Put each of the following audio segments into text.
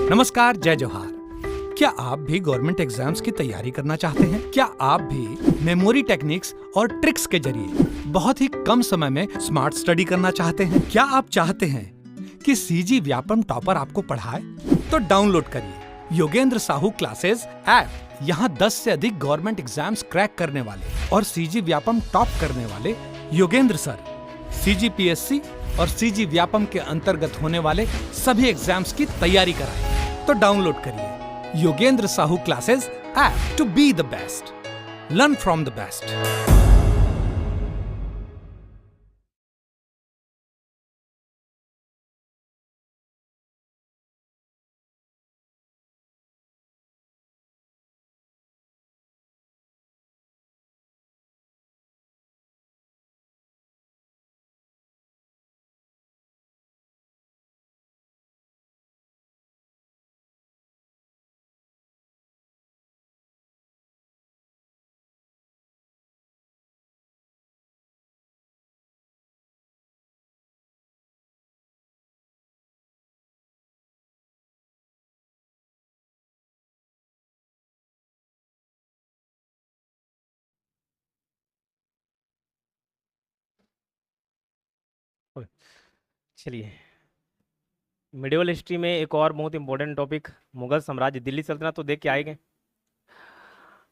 नमस्कार, जय जोहार। क्या आप भी गवर्नमेंट एग्जाम्स की तैयारी करना चाहते हैं? क्या आप भी मेमोरी टेक्निक्स और ट्रिक्स के जरिए बहुत ही कम समय में स्मार्ट स्टडी करना चाहते हैं? क्या आप चाहते हैं कि सीजी व्यापम टॉपर आपको पढ़ाए? तो डाउनलोड करिए योगेंद्र साहू क्लासेस ऐप। यहाँ 10 से अधिक गवर्नमेंट एग्जाम्स क्रैक करने वाले और सीजी व्यापम टॉप करने वाले योगेंद्र सर सीजीपीएससी और सीजी व्यापम के अंतर्गत होने वाले सभी एग्जाम्स की तैयारी कराएं। तो डाउनलोड करिए Yogendra Sahu classes app to be the best, learn from the best. चलिए, मिडिवल हिस्ट्री में एक और बहुत इंपॉर्टेंट टॉपिक मुगल साम्राज्य, दिल्ली सल्तनत तो देख के आएंगे।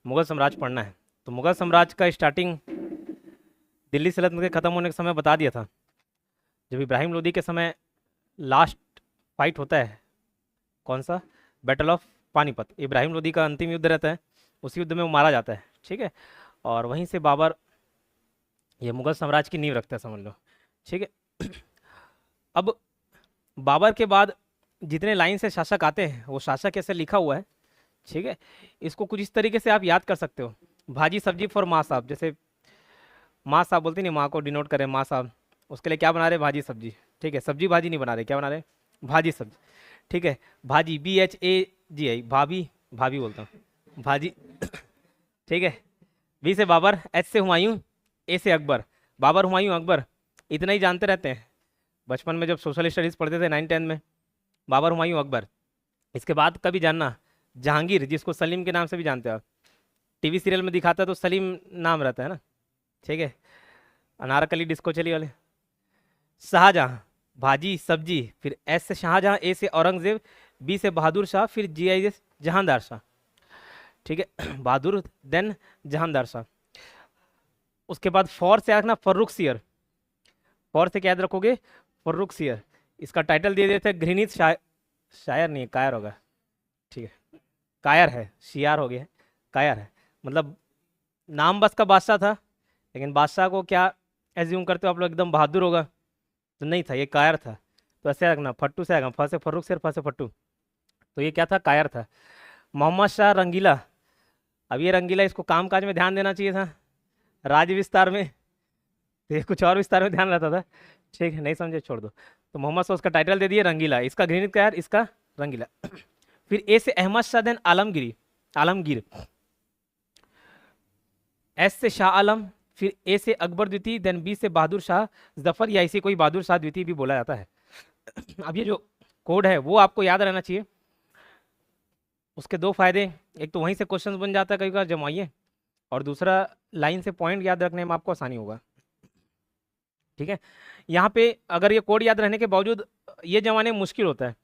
मुगल साम्राज्य पढ़ना है तो मुगल साम्राज्य का स्टार्टिंग दिल्ली सल्तनत के ख़त्म होने के समय बता दिया था। जब इब्राहिम लोदी के समय लास्ट फाइट होता है, कौन सा, बैटल ऑफ पानीपत, इब्राहिम लोदी का अंतिम युद्ध रहता है, उस युद्ध में वो मारा जाता है। ठीक है, और वहीं से बाबर ये मुगल साम्राज्य की नींव रखता है, समझ लो। ठीक है, अब बाबर के बाद जितने लाइन से शासक आते हैं वो शासक ऐसे लिखा हुआ है। ठीक है, इसको कुछ इस तरीके से आप याद कर सकते हो। भाजी सब्जी फॉर माँ साहब, जैसे माँ साहब बोलते नहीं, माँ को डिनोट करें माँ साहब, उसके लिए क्या बना रहे, भाजी सब्जी। ठीक है, सब्जी भाजी नहीं बना रहे, क्या बना रहे, भाजी सब्जी। ठीक है, भाजी BHAGI, भाभी, भाभी बोलता हूँ, भाजी। ठीक है, B से बाबर, H से हुमायूं, A से अकबर। बाबर, हुमायूं, अकबर, इतना ही जानते रहते हैं बचपन में जब सोशल स्टडीज़ पढ़ते थे 9-10 में, बाबर, हुमायूं, अकबर। इसके बाद कभी जानना जहांगीर, जिसको सलीम के नाम से भी जानते हो आप, टीवी सीरियल में दिखाता है तो सलीम नाम रहता है ना। ठीक है, अनारकली डिस्को चली वाले। शाहजहां, भाजी सब्जी, फिर S से शाहजहां, A से औरंगजेब, B से बहादुर शाह, फिर GI से जहांदार शाह। ठीक है, बहादुर देन जहांदार शाह। उसके बाद फौर से रखना फर्रुख सियर, फौर से क्या याद रखोगे, फर्रुख सियर। इसका टाइटल दे देते हैं घृणित शायर, शायर नहीं है, कायर होगा। ठीक है, कायर है, शियार हो गया, कायर है, मतलब नाम बस का बादशाह था, लेकिन बादशाह को क्या एज्यूम करते हो आप लोग, एकदम बहादुर होगा, तो नहीं था, ये कायर था। तो ऐसे रखना, फट्टू से आएगा, फ से फर्रुख सियर, फ से फट्टू, तो ये क्या था, कायर था। मोहम्मद शाह रंगीला, अब ये रंगीला, इसको काम काज में ध्यान देना चाहिए था, राज्य विस्तार में तो ये कुछ और विस्तार में ध्यान रहता था। ठीक है, नहीं समझे, छोड़ दो। तो मोहम्मद शाह, उसका टाइटल दे दिए रंगीला, इसका घृणित कायर, इसका रंगीला। फिर A से अहमद शाह, देन आलमगिरी, आलमगीर। S से शाह आलम, फिर A से अकबर द्वितीय, देन B से बहादुर शाह जफर, या इसे कोई बहादुर शाह द्वितीय भी बोला जाता है। अब ये जो कोड है वो आपको याद रहना चाहिए। उसके दो फायदे, एक तो वहीं से क्वेश्चन बन जाता है कई बार जमाइए, और दूसरा लाइन से पॉइंट याद रखने में आपको आसानी होगा। ठीक है, यहाँ पे अगर ये कोड याद रहने के बावजूद ये जमाने में मुश्किल होता है,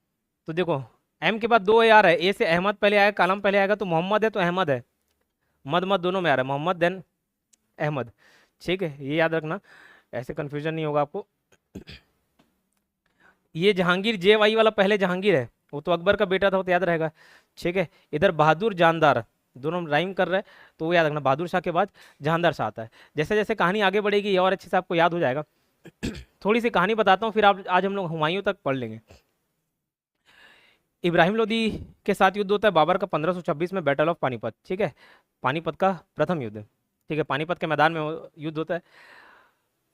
तो देखो M के बाद 2 AR है, A से अहमद पहले आएगा, कालम पहले आएगा, तो मोहम्मद है तो अहमद है, मद मद दोनों में आ रहा है, मोहम्मद देन अहमद। ठीक है, ये याद रखना, ऐसे कन्फ्यूजन नहीं होगा आपको। ये जहांगीर JY वाला पहले जहांगीर है, वो तो अकबर का बेटा था, वो तो याद रहेगा। ठीक है, इधर बहादुर जानदार, दोनों राइम कर रहे हैं, तो वो याद रखना, बहादुर शाह के बाद जहांदार शाह आता है। जैसे जैसे कहानी आगे बढ़ेगी ये और अच्छे से आपको याद हो जाएगा। थोड़ी सी कहानी बताता हूँ, फिर आप आज हम लोग हुमायूं तक पढ़ लेंगे। इब्राहिम लोदी के साथ युद्ध होता है बाबर का 1526 में, बैटल ऑफ पानीपत। ठीक है, पानीपत का प्रथम युद्ध। ठीक है, पानीपत के मैदान में युद्ध होता है।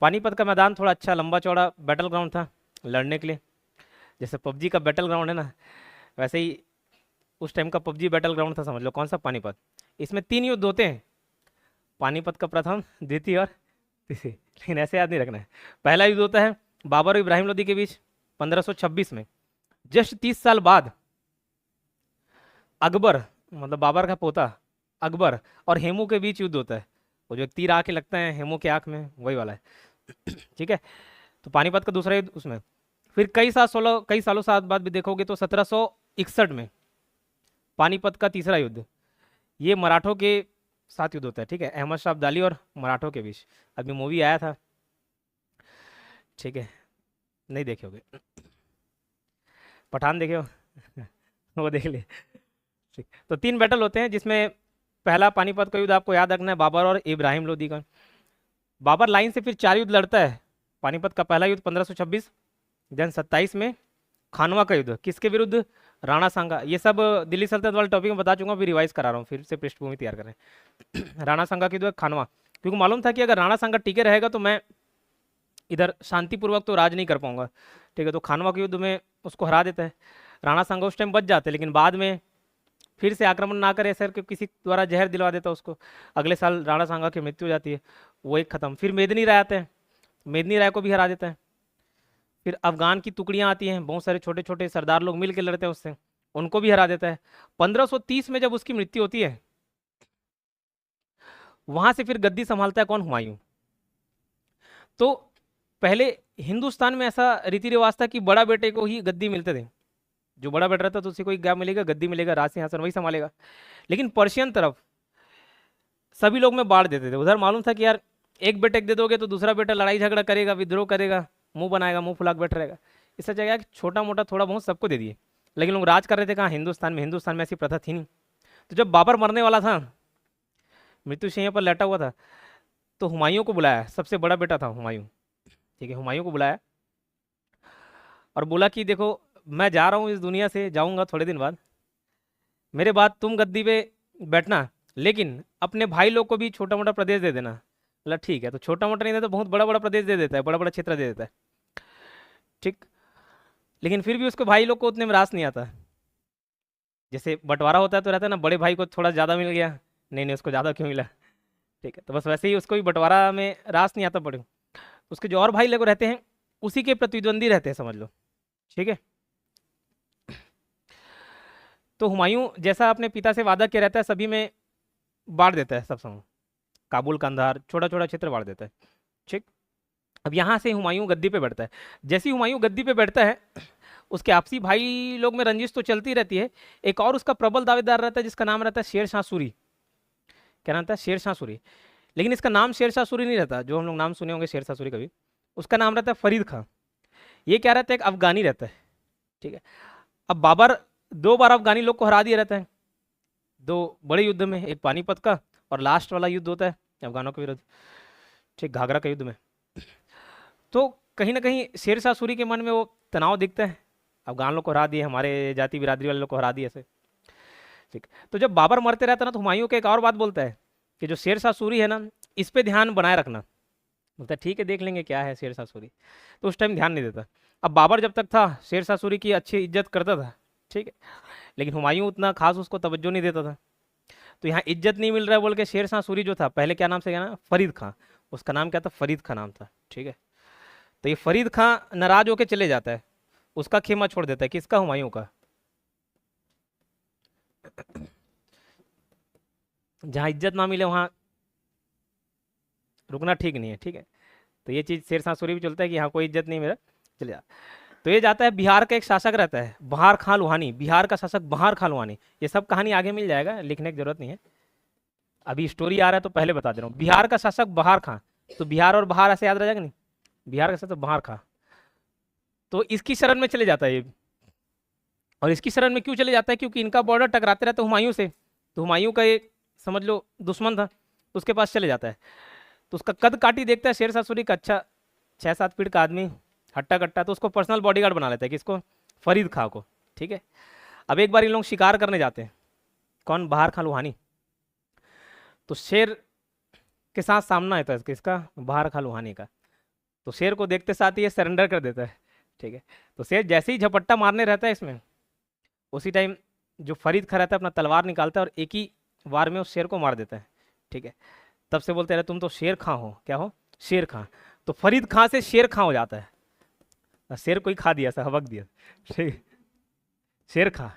पानीपत का मैदान थोड़ा अच्छा लंबा चौड़ा बैटल ग्राउंड था लड़ने के लिए, जैसे पबजी का बैटल ग्राउंड है ना, वैसे ही उस टाइम का पबजी बैटल ग्राउंड था, समझ लो। कौन सा, पानीपत। इसमें 3 युद्ध होते हैं, पानीपत का प्रथम, द्वितीय और तीसरी, लेकिन ऐसे याद नहीं रखना है। पहला युद्ध होता है बाबर और इब्राहिम लोदी के बीच 1526 में। जस्ट 30 साल बाद अकबर मतलब बाबर का पोता अकबर और हेमू के बीच युद्ध होता है। वो जो एक तीर आके लगता है हेमू के आंख में, वही वाला है। ठीक है, तो पानीपत का दूसरा युद्ध उसमें। फिर कई सालों साल बाद भी देखोगे तो 1761 में पानीपत का तीसरा युद्ध, ये मराठों के साथ युद्ध होता है। ठीक है, अहमद शाह अब्दाली और मराठों के बीच। अभी मूवी आया था, ठीक है, नहीं देखे होगे, पठान देखे हो? वो देख लिए। ठीक, तो 3 बैटल होते हैं जिसमें पहला पानीपत का युद्ध आपको याद रखना है, बाबर और इब्राहिम लोदी का। बाबर लाइन से फिर 4 युद्ध लड़ता है। पानीपत का पहला युद्ध 1526, देन 27 में खानवा का युद्ध, किसके विरुद्ध? राणा सांगा। ये सब दिल्ली सल्तनत वाले टॉपिक में बता चुका हूँ, फिर रिवाइज करा रहा हूँ, फिर से पृष्ठभूमि तैयार कर रहे हैं। राणा सांगा के युद्ध खानवा, क्योंकि मालूम था कि अगर राणा सांगा टिके रहेगा तो मैं इधर शांतिपूर्वक तो राज नहीं कर पाऊंगा। ठीक है, तो खानवा के युद्ध में उसको हरा देता है। राणा सांगा उस टाइम बच जाते, लेकिन बाद में फिर से आक्रमण ना करे सर कि किसी द्वारा जहर दिलवा देता उसको। अगले साल राणा सांगा की मृत्यु हो जाती है, वो एक खत्म। फिर मेदिनी राय आते हैं, मेदिनी राय को भी हरा देता है। फिर अफगान की टुकड़ियां आती हैं, बहुत सारे छोटे छोटे सरदार लोग मिल के लड़ते हैं उससे, उनको भी हरा देता है। 1530 में जब उसकी मृत्यु होती है, वहां से फिर गद्दी संभालता है कौन? हुमायूं। तो पहले हिंदुस्तान में ऐसा रीति रिवाज था कि बड़ा बेटे को ही गद्दी मिलते थे, जो बड़ा बेटा रहता तो उसी को ही क्या मिलेगा? गद्दी मिलेगा, राज सिंहासन वही संभालेगा। लेकिन पर्शियन तरफ सभी लोग में बांट देते थे। उधर मालूम था कि यार एक बेटे को दे दोगे तो दूसरा बेटा लड़ाई झगड़ा करेगा, विद्रोह करेगा, मुंह बनाएगा, मुंह फुला के बैठ रहेगा। इससे जगह कि छोटा मोटा थोड़ा बहुत सबको दे दिए, लेकिन लोग राज कर रहे थे कहाँ? हिंदुस्तान में। हिंदुस्तान में ऐसी प्रथा थी नहीं। तो जब बाबर मरने वाला था, मृत्यु शैया पर लेटा हुआ था, तो हुमायूं को बुलाया, सबसे बड़ा बेटा था हुमायूं। ठीक है, हुमायूं को बुलाया और बोला कि देखो मैं जा रहा हूँ इस दुनिया से, जाऊंगा थोड़े दिन बाद, मेरे बाद तुम गद्दी पे बैठना, लेकिन अपने भाई लोग को भी छोटा मोटा प्रदेश दे देना। बोला ठीक है। तो छोटा मोटा नहीं देता, बहुत बड़ा बड़ा प्रदेश दे देता है, बड़ा बड़ा क्षेत्र दे देता है। ठीक, लेकिन फिर भी उसको भाई लोग को उतने में रास नहीं आता। जैसे बंटवारा होता है तो रहता है ना, बड़े भाई को थोड़ा ज़्यादा मिल गया, नहीं नहीं उसको ज़्यादा क्यों मिला? ठीक है, तो बस वैसे ही उसको भी बंटवारा में रास नहीं आता पड़े। उसके जो और भाई लोग रहते हैं उसी के प्रतिद्वंदी रहते हैं, समझ लो। ठीक है, तो हुमायूं जैसा अपने पिता से वादा किया रहता है, सभी में बांट देता है सब समूह, काबुल, कंधार, छोटा छोटा क्षेत्र बांट देता है। ठीक, अब यहाँ से हुमायूं गद्दी पे बैठता है। जैसे ही हुमायूं गद्दी पे बैठता है, उसके आपसी भाई लोग में रंजिश तो चलती रहती है। एक और उसका प्रबल दावेदार रहता है जिसका नाम रहता है शेर शाह सूरी। क्या नाम था? शेर शाह सूरी। लेकिन इसका नाम शेर शाह सूरी नहीं रहता, जो हम लोग नाम सुने होंगे शेर शाह सूरी कभी, उसका नाम रहता है फरीद खां। ये क्या रहता है? एक अफगानी रहता है। ठीक है, अब बाबर 2 बार अफगानी लोग को हरा दिया रहता है, 2 बड़े युद्ध में, एक पानीपत का और लास्ट वाला युद्ध होता है अफगानों के विरुद्ध, ठीक, घाघरा के युद्ध में। तो कहीं ना कहीं शेर शाह सूरी के मन में वो तनाव दिखता है, अफगान लोग को हरा दिए, हमारे जाति बिरादरी वाले लोग को हरा दिए ऐसे। ठीक, तो जब बाबर मरते रहता ना, तो हुमायूं के एक और बात बोलता है कि जो शेर शाह सूरी है ना, इस पे ध्यान बनाए रखना। बोलता है ठीक है, देख लेंगे क्या है शेर शाह सूरी। तो उस टाइम ध्यान नहीं देता। अब बाबर जब तक था शेर शाह सूरी की अच्छी इज्जत करता था, ठीक है, लेकिन हुमायूं उतना खास उसको तवज्जो नहीं देता था। तो यहाँ इज्जत नहीं मिल रहा है बोल के शेर शाह सूरी जो था, पहले क्या नाम से गया ना? फरीद खां। उसका नाम क्या था? फरीद खां नाम था। ठीक है, तो ये फरीद खां नाराज होकर चले जाता है, उसका खेमा छोड़ देता है। किसका? हुमायूं का। जहाँ इज्जत ना मिले वहाँ रुकना ठीक नहीं है। ठीक है, तो ये चीज़ शेर शाह सूरी भी चलता है कि यहाँ कोई इज्जत नहीं, मेरा चले जा। तो ये जाता है, बिहार का एक शासक रहता है बहार खां लोहानी, बिहार का शासक बहार खां लोहानी। ये सब कहानी आगे मिल जाएगा, लिखने की जरूरत नहीं है, अभी स्टोरी आ रहा है तो पहले बता दे रहा हूँ। बिहार का शासक बहार खां, तो बिहार और बहार ऐसे याद रह जाएगा नहीं, बिहार का शासक बहार खां। तो इसकी शरण में चले जाता है ये। और इसकी शरण में क्यों चले जाता है? क्योंकि इनका बॉर्डर टकराते रहता है हुमायूं से, तो हुमायूं का एक समझ लो दुश्मन था, तो उसके पास चले जाता है। तो उसका कद काटी देखता है शेर शाह सूरी का, अच्छा 6-7 फीट का आदमी, हट्टा कट्टा, तो उसको पर्सनल बॉडीगार्ड बना लेता है। किसको? फरीद खां को। ठीक है, अब एक बार इन लोग शिकार करने जाते हैं, कौन? बहार खां लोहानी। तो शेर के साथ सामना है, तो किसका? बहार खां लोहानी का। तो शेर को देखते साथ ही ये सरेंडर कर देता है। ठीक है, तो शेर जैसे ही झपट्टा मारने रहता है इसमें, उसी टाइम जो फरीद खां रहता है अपना तलवार निकालता है और एक ही वार में उस शेर को मार देता है। ठीक है, तब से बोलते रहे तुम तो शेर खां हो। क्या हो? शेर खां। तो फरीद खां से शेर खां हो जाता है, शेर को ही खा दिया, ऐसा हबक दिया। ठीक, शेर खां।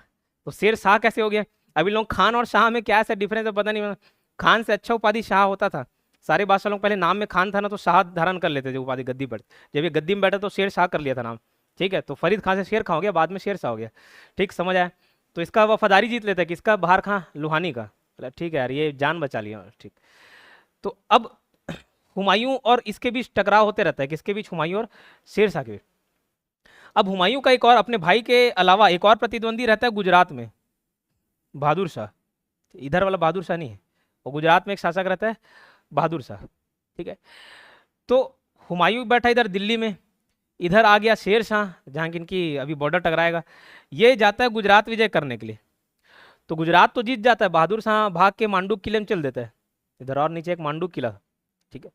तो शेर शाह कैसे हो गया? अभी लोग खान और शाह में क्या ऐसा डिफरेंस है पता नहीं। खान से अच्छा उपाधि शाह होता था। सारे बादशाह लोग पहले नाम में खान था ना तो शाह धारण कर लेते थे उपाधि गद्दी पर। जब ये गद्दी में बैठा तो शेर शाह कर लिया था नाम। ठीक है, तो फरीद खान से शेर खां हो गया, बाद में शेर शाह हो गया। ठीक, समझ आया। तो इसका वफादारी जीत लेता है किसका, बहार खां लोहानी का। बोला ठीक है यार, ये जान बचा लिया। ठीक, तो अब हुमायूं और इसके बीच टकराव होते रहता है, किसके बीच, हुमायूं और शेर शाह के बीच। अब हुमायूं का एक और अपने भाई के अलावा एक और प्रतिद्वंदी रहता है गुजरात में, बहादुर शाह। इधर वाला बहादुर शाह नहीं है, वो गुजरात में एक शासक रहता है बहादुर शाह। ठीक है, तो हुमायूं बैठा इधर दिल्ली में, इधर आ गया शेर शाह जहाँ की इनकी अभी बॉर्डर टकराएगा। ये जाता है गुजरात विजय करने के लिए, तो गुजरात तो जीत जाता है, बहादुर शाह भाग के मांडू किले में चल देता है। इधर और नीचे एक मांडू किला। ठीक है,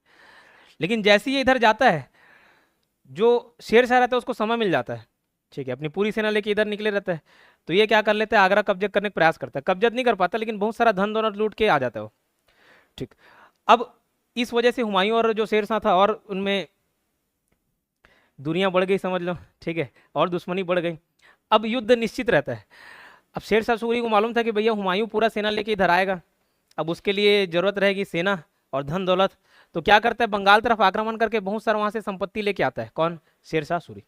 लेकिन जैसे ही ये इधर जाता है, जो शेर शाह रहता है उसको समय मिल जाता है। ठीक है, अपनी पूरी सेना लेके इधर निकले रहता है। तो ये क्या कर लेता है, आगरा कब्जे करने का प्रयास करता है। कब्जा नहीं कर पाता, लेकिन बहुत सारा धन दौलत लूट के आ जाता है वो। ठीक, अब इस वजह से हुमायूं और जो शेर शाह था और उनमें दूरियां बढ़ गई समझ लो। ठीक है, और दुश्मनी बढ़ गई। अब युद्ध निश्चित रहता है। अब शेर शाह सूरी को मालूम था कि भैया हुमायूं पूरा सेना लेके इधर आएगा, अब उसके लिए जरूरत रहेगी सेना और धन दौलत। तो क्या करता है, बंगाल तरफ आक्रमण करके बहुत सारा वहां से संपत्ति लेके आता है। कौन, शेर शाह सूरी।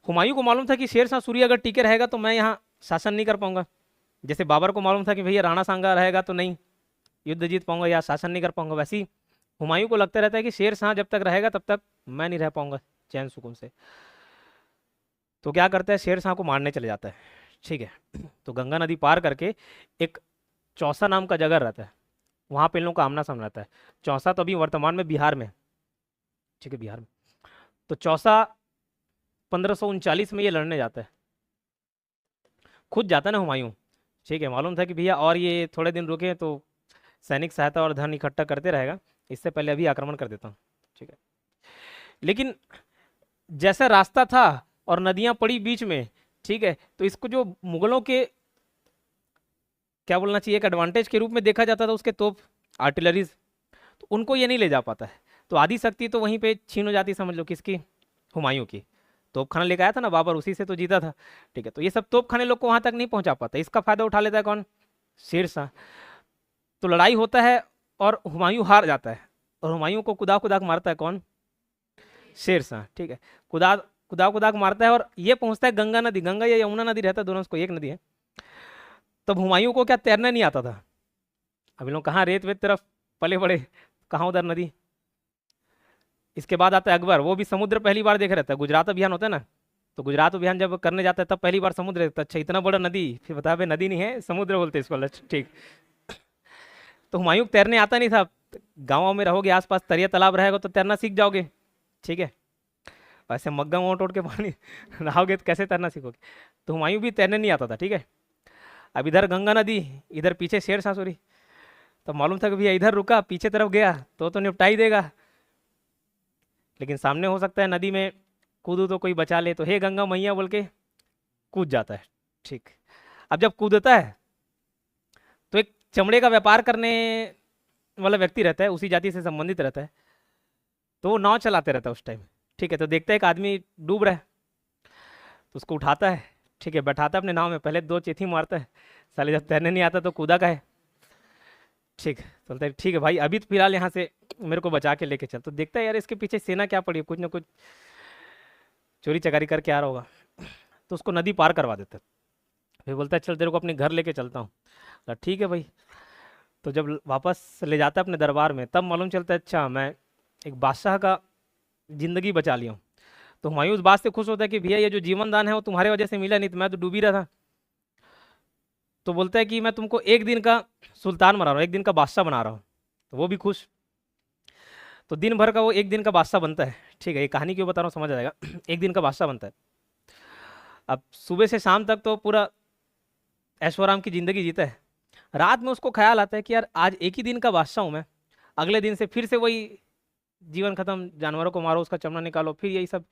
हुमायूं को मालूम था कि शेर शाह सूरी अगर टिके रहेगा तो मैं यहाँ शासन नहीं कर पाऊंगा। जैसे बाबर को मालूम था कि भैया राणा सांगा रहेगा तो नहीं युद्ध जीत पाऊंगा या शासन नहीं कर पाऊंगा, वैसे ही हुमायूं को लगता रहता है कि शेर शाह जब तक रहेगा तब तक मैं नहीं रह पाऊंगा चैन सुकून से। तो क्या करता है, शेर शाह को मारने चले जाता है। ठीक है, तो गंगा नदी पार करके एक चौसा नाम का जगह रहता है, वहाँ पे इन लोगों का आमना सामना रहता है। चौसा तो अभी वर्तमान में बिहार में। ठीक है, बिहार में। तो चौसा 1539 में ये लड़ने जाता है, खुद जाता है ना हुमायूं। ठीक है, मालूम था कि भैया और ये थोड़े दिन रुके तो सैनिक सहायता और धन इकट्ठा करते रहेगा, इससे पहले अभी आक्रमण कर देता हूँ। ठीक है, लेकिन जैसा रास्ता था और नदियां पड़ी बीच में, ठीक है, तो इसको जो मुगलों के क्या बोलना चाहिए, एक एडवांटेज के रूप में देखा जाता था, उसके तोप आर्टिलरीज, तो उनको ये नहीं ले जा पाता है। तो आधी शक्ति तो वहीं पे छीन हो जाती, समझ लो किसकी, हुमायूं की। तोप खाना लेकर आया था ना बाबर, उसी से तो जीता था। ठीक है, तो ये सब तोप खाने लोग को वहां तक नहीं पहुंचा पाता, इसका फायदा उठा लेता है कौन, शेर शाह। तो लड़ाई होता है और हुमायूं हार जाता है, और हुमायूं को कुदा कुदा के मारता है कौन, शेर शाह। ठीक है, कुदा कुदा कुदा के मारता है और ये पहुंचता है गंगा नदी, गंगा या यमुना नदी रहता है, दोनों को एक नदी है। तब हुमायूं को क्या तैरना नहीं आता था। अभी लोग कहाँ रेत वेत तरफ पले बड़े, कहाँ उधर नदी। इसके बाद आता है अकबर, वो भी समुद्र पहली बार देख रहता है। गुजरात अभियान होता है ना, तो गुजरात अभियान जब करने जाता है तब पहली बार समुद्र देखता है। अच्छा, इतना बड़ा नदी, फिर बता भाई नदी नहीं है समुद्र बोलते इसको। ठीक, तो हुमायूं को तैरने आता नहीं था। गाँव में रहोगे आसपास तरिया तालाब रहेगा तो तैरना सीख जाओगे। ठीक है, वैसे मग्गा वोट उठ के पानी नहाओगे तो कैसे तैरना सीखोगे। तो हुमायूं भी तैरने नहीं आता था। ठीक है, अब इधर गंगा नदी, इधर पीछे शेर शाह सूरी। तो मालूम था कि भैया इधर रुका, पीछे तरफ गया तो निपटा ही देगा, लेकिन सामने हो सकता है नदी में कूदू तो कोई बचा ले, तो हे गंगा मैया बोल के कूद जाता है। ठीक, अब जब कूदता है तो एक चमड़े का व्यापार करने वाला व्यक्ति रहता है, उसी जाति से संबंधित रहता है, तो वो नाव चलाते रहता है उस टाइम। ठीक है, तो देखता है एक आदमी डूब रहा है, तो उसको उठाता है। ठीक है, बैठाता है अपने नाव में, पहले 2 चेथी मारता है, साले जब तैरने नहीं आता तो कूदा का है। ठीक, चलता है, ठीक है भाई अभी तो फिलहाल यहाँ से मेरे को बचा के लेके चल। तो देखता है यार इसके पीछे सेना क्या पड़ी है, कुछ ना कुछ चोरी चकारी करके आ रहा होगा, तो उसको नदी पार करवा देता है। फिर बोलता है चल तेरे को अपने घर लेके चलता हूँ। ठीक है भाई, तो जब वापस ले जाता है अपने दरबार में, तब मालूम चलता है अच्छा मैं एक बादशाह का जिंदगी बचा लिया हूँ। तो हुमायूं उस बात से खुश होता है कि भैया ये जो जीवन दान है वो तुम्हारे वजह से मिला, नहीं तो मैं तो डूबी रहा था। तो बोलता है कि मैं तुमको एक दिन का सुल्तान बना रहा हूँ, एक दिन का बादशाह बना रहा हूँ। तो वो भी खुश, तो दिन भर का वो एक दिन का बादशाह बनता है। ठीक है, ये कहानी क्यों बता रहा हूँ समझ आ जाएगा। एक दिन का बादशाह बनता है। अब सुबह से शाम तक तो पूरा ऐशो आराम की जिंदगी जीता है। रात में उसको ख्याल आता है कि यार आज एक ही दिन का बादशाह हूँ मैं, अगले दिन से फिर से वही जीवन खत्म, जानवरों को मारो उसका चमड़ा निकालो, फिर यही सब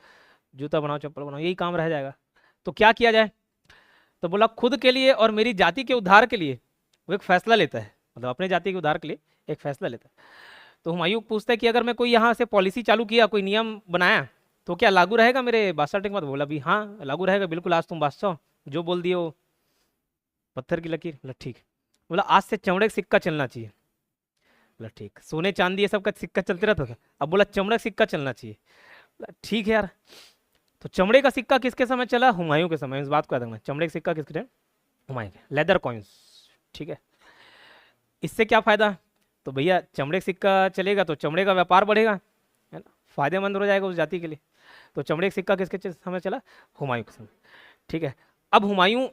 जूता बनाओ चप्पल बनाओ, यही काम रह जाएगा। तो क्या किया जाए, तो बोला खुद के लिए और मेरी जाति के उद्धार के लिए वो एक फैसला लेता है, मतलब अपने जाति के उद्धार के लिए एक फैसला लेता है। तो हुमायूं पूछता है कि अगर मैं कोई यहाँ से पॉलिसी चालू किया, कोई नियम बनाया, तो क्या लागू रहेगा मेरे बादशाह के बाद। बोला भी हाँ लागू रहेगा बिल्कुल, आज तुम बादशाह, जो बोल दिए वो पत्थर की लकीर। बोला ठीक। बोला आज से चमड़े का सिक्का चलना चाहिए। बोला ठीक, सोने चांदी ये सब का सिक्का चलते रहता था, अब बोला चमड़े का सिक्का चलना चाहिए। बोला ठीक है यार। तो चमड़े का सिक्का किसके समय चला? हुमायूं के समय। इस बात को याद रखना, चमड़े का सिक्का किसके टाइम? हुमायूं के, लेदर कॉइन्स। ठीक है, इससे क्या फायदा? तो भैया चमड़े का सिक्का चलेगा तो चमड़े का व्यापार बढ़ेगा, है ना, फायदेमंद हो जाएगा उस जाति के लिए। तो चमड़े का सिक्का किसके समय चला? हुमायूं के समय। ठीक है, अब हुमायूं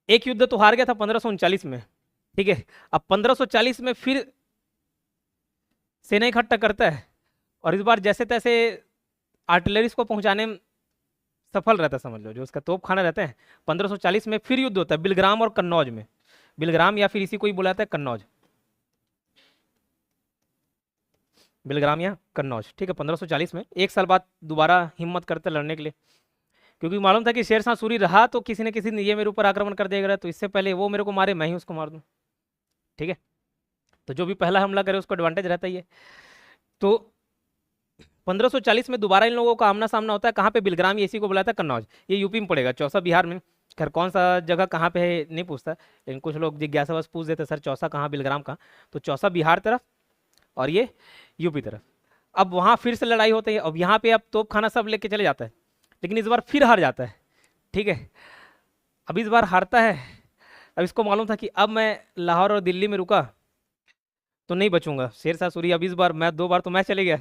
एक युद्ध तो हार गया था 1539 में। ठीक है, अब 1540 में फिर सेना इकट्ठा करता है, और इस बार जैसे तैसे आर्टिलरीज को पहुंचाने में सफल रहता है, समझ लो, जो उसका तोप खाना रहते हैं। 1540 में फिर युद्ध होता है बिलग्राम और कन्नौज में। बिलग्राम या फिर इसी को ही बुलाता है कन्नौज, बिलग्राम या कन्नौज। ठीक है, 1540 में, एक साल बाद दोबारा हिम्मत करते लड़ने के लिए, क्योंकि मालूम था कि शेरशाह सूरी रहा तो किसी न किसी ने ये मेरे ऊपर आक्रमण कर देगा, तो इससे पहले वो मेरे को मारे, मैं ही उसको मार दूं। ठीक है, तो जो भी पहला हमला करे उसको एडवांटेज रहता ही है। तो 1540 में दोबारा इन लोगों का आमना सामना होता है। कहाँ पे? बिलग्राम, इसी को बुलाता है कन्नौज। ये यूपी में पड़ेगा, चौसा बिहार में। खैर कौन सा जगह कहाँ पे है नहीं पूछता, लेकिन कुछ लोग जिज्ञासावश पूछ देते सर चौसा कहाँ, बिलग्राम कहाँ। तो चौसा बिहार तरफ और ये यूपी तरफ। अब वहाँ फिर से लड़ाई होती है। अब यहाँ पे अब तोप खाना सब लेके चले जाता है, लेकिन इस बार फिर हार जाता है। ठीक है, अब इस बार हारता है। अब इसको मालूम था कि अब मैं लाहौर और दिल्ली में रुका तो नहीं बचूंगा। शेरशाह सूरी, अब इस बार मैं 2 बार तो मैं चले गया,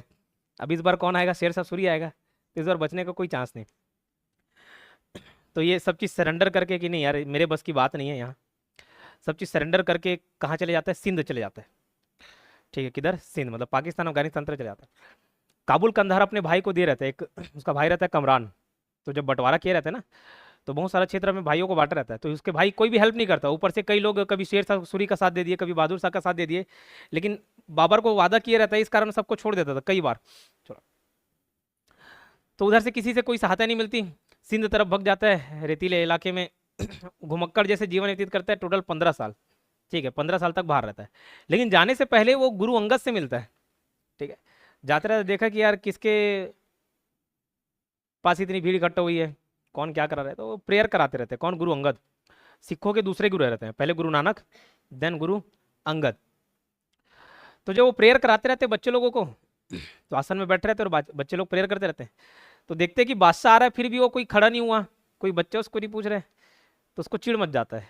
अब इस बार कौन आएगा? शेरशाह सूरी आएगा। तो इस बार बचने का कोई चांस नहीं। तो ये सब चीज़ सरेंडर करके कि नहीं यार मेरे बस की बात नहीं है, यहाँ सब चीज़ सरेंडर करके कहाँ चले जाता है? सिंध चले जाता है। ठीक है, किधर? सिंध, मतलब पाकिस्तान अफगानिस्तान तरफ चले जाता है। काबुल कंधार अपने भाई को दे रहता है, एक उसका भाई रहता है कमरान। तो जब बंटवारा किए रहते हैं ना, तो बहुत सारा क्षेत्र में भाइयों को बांटा रहता है, तो उसके भाई कोई भी हेल्प नहीं करता। ऊपर से कई लोग कभी शेरशाह सूरी का साथ दे दिए, कभी बहादुर शाह का साथ दे दिए, लेकिन बाबर को वादा किए रहता है, इस कारण सबको छोड़ देता था कई बार। छोड़ा तो उधर से किसी से कोई सहायता नहीं मिलती, सिंध तरफ भग जाता है, रेतीले इलाके में घुमक्कड़ जैसे जीवन व्यतीत करता है, टोटल 15 साल। ठीक है, 15 साल तक बाहर रहता है। लेकिन जाने से पहले वो गुरु अंगद से मिलता है। ठीक है, जाते रहते देखा कि यार किसके पास इतनी भीड़ इकट्ठा हुई है, कौन क्या करा रहा है, तो वो प्रेयर कराते रहते हैं। कौन? गुरु अंगद। सिखों के दूसरे गुरु रहते हैं, पहले गुरु नानक, देन गुरु अंगद। तो जब वो प्रेयर कराते रहते बच्चे लोगों को, तो आसन में बैठे रहते और बच्चे लोग प्रेयर करते रहते हैं। तो देखते हैं कि बादशाह आ रहा है, फिर भी वो कोई खड़ा नहीं हुआ, कोई बच्चा उसको नहीं पूछ रहे, तो उसको चिढ़ मच जाता है।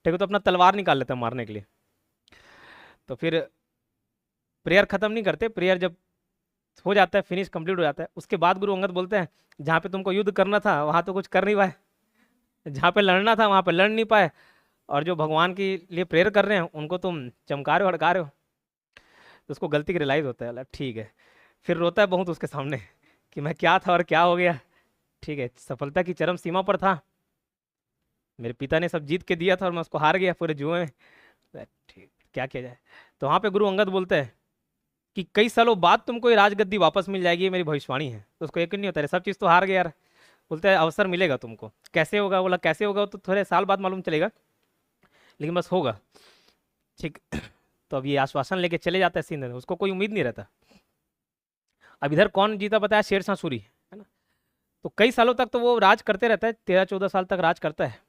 ठीक है, तो अपना तलवार निकाल लेता है मारने के लिए। तो फिर प्रेयर खत्म नहीं करते, प्रेयर जब हो जाता है, फिनिश कंप्लीट हो जाता है, उसके बाद गुरु अंगद बोलते हैं जहाँ पे तुमको युद्ध करना था वहाँ तो कुछ कर नहीं पाए, जहाँ पे लड़ना था वहाँ पे लड़ नहीं पाए, और जो भगवान के लिए प्रेयर कर रहे हैं उनको तुम चमका रहे हो, हड़का रहे हो। तो उसको गलती की रियलाइज होता है, बोला ठीक है। फिर रोता है बहुत उसके सामने कि मैं क्या था और क्या हो गया। ठीक है, सफलता की चरम सीमा पर था, मेरे पिता ने सब जीत के दिया था और मैं उसको हार गया पूरे जुए में। ठीक, क्या किया जाए। तो वहाँ पे गुरु अंगद बोलते हैं कि कई सालों बाद तुमको ये राजगद्दी वापस मिल जाएगी, ये मेरी भविष्यवाणी है। तो उसको यकीन नहीं होता है, सब चीज़ तो हार गया यार। बोलते हैं अवसर मिलेगा तुमको। कैसे होगा? बोला कैसे होगा तो थोड़े साल बाद मालूम चलेगा, लेकिन बस होगा। ठीक, तो अब ये आश्वासन लेके चले जाता है सिंध में, उसको कोई उम्मीद नहीं रहता। अब इधर कौन जीता बताया? शेरशाह सूरी, है ना। तो कई सालों तक तो वो राज करते रहता है, 13-14 साल तक राज करता है।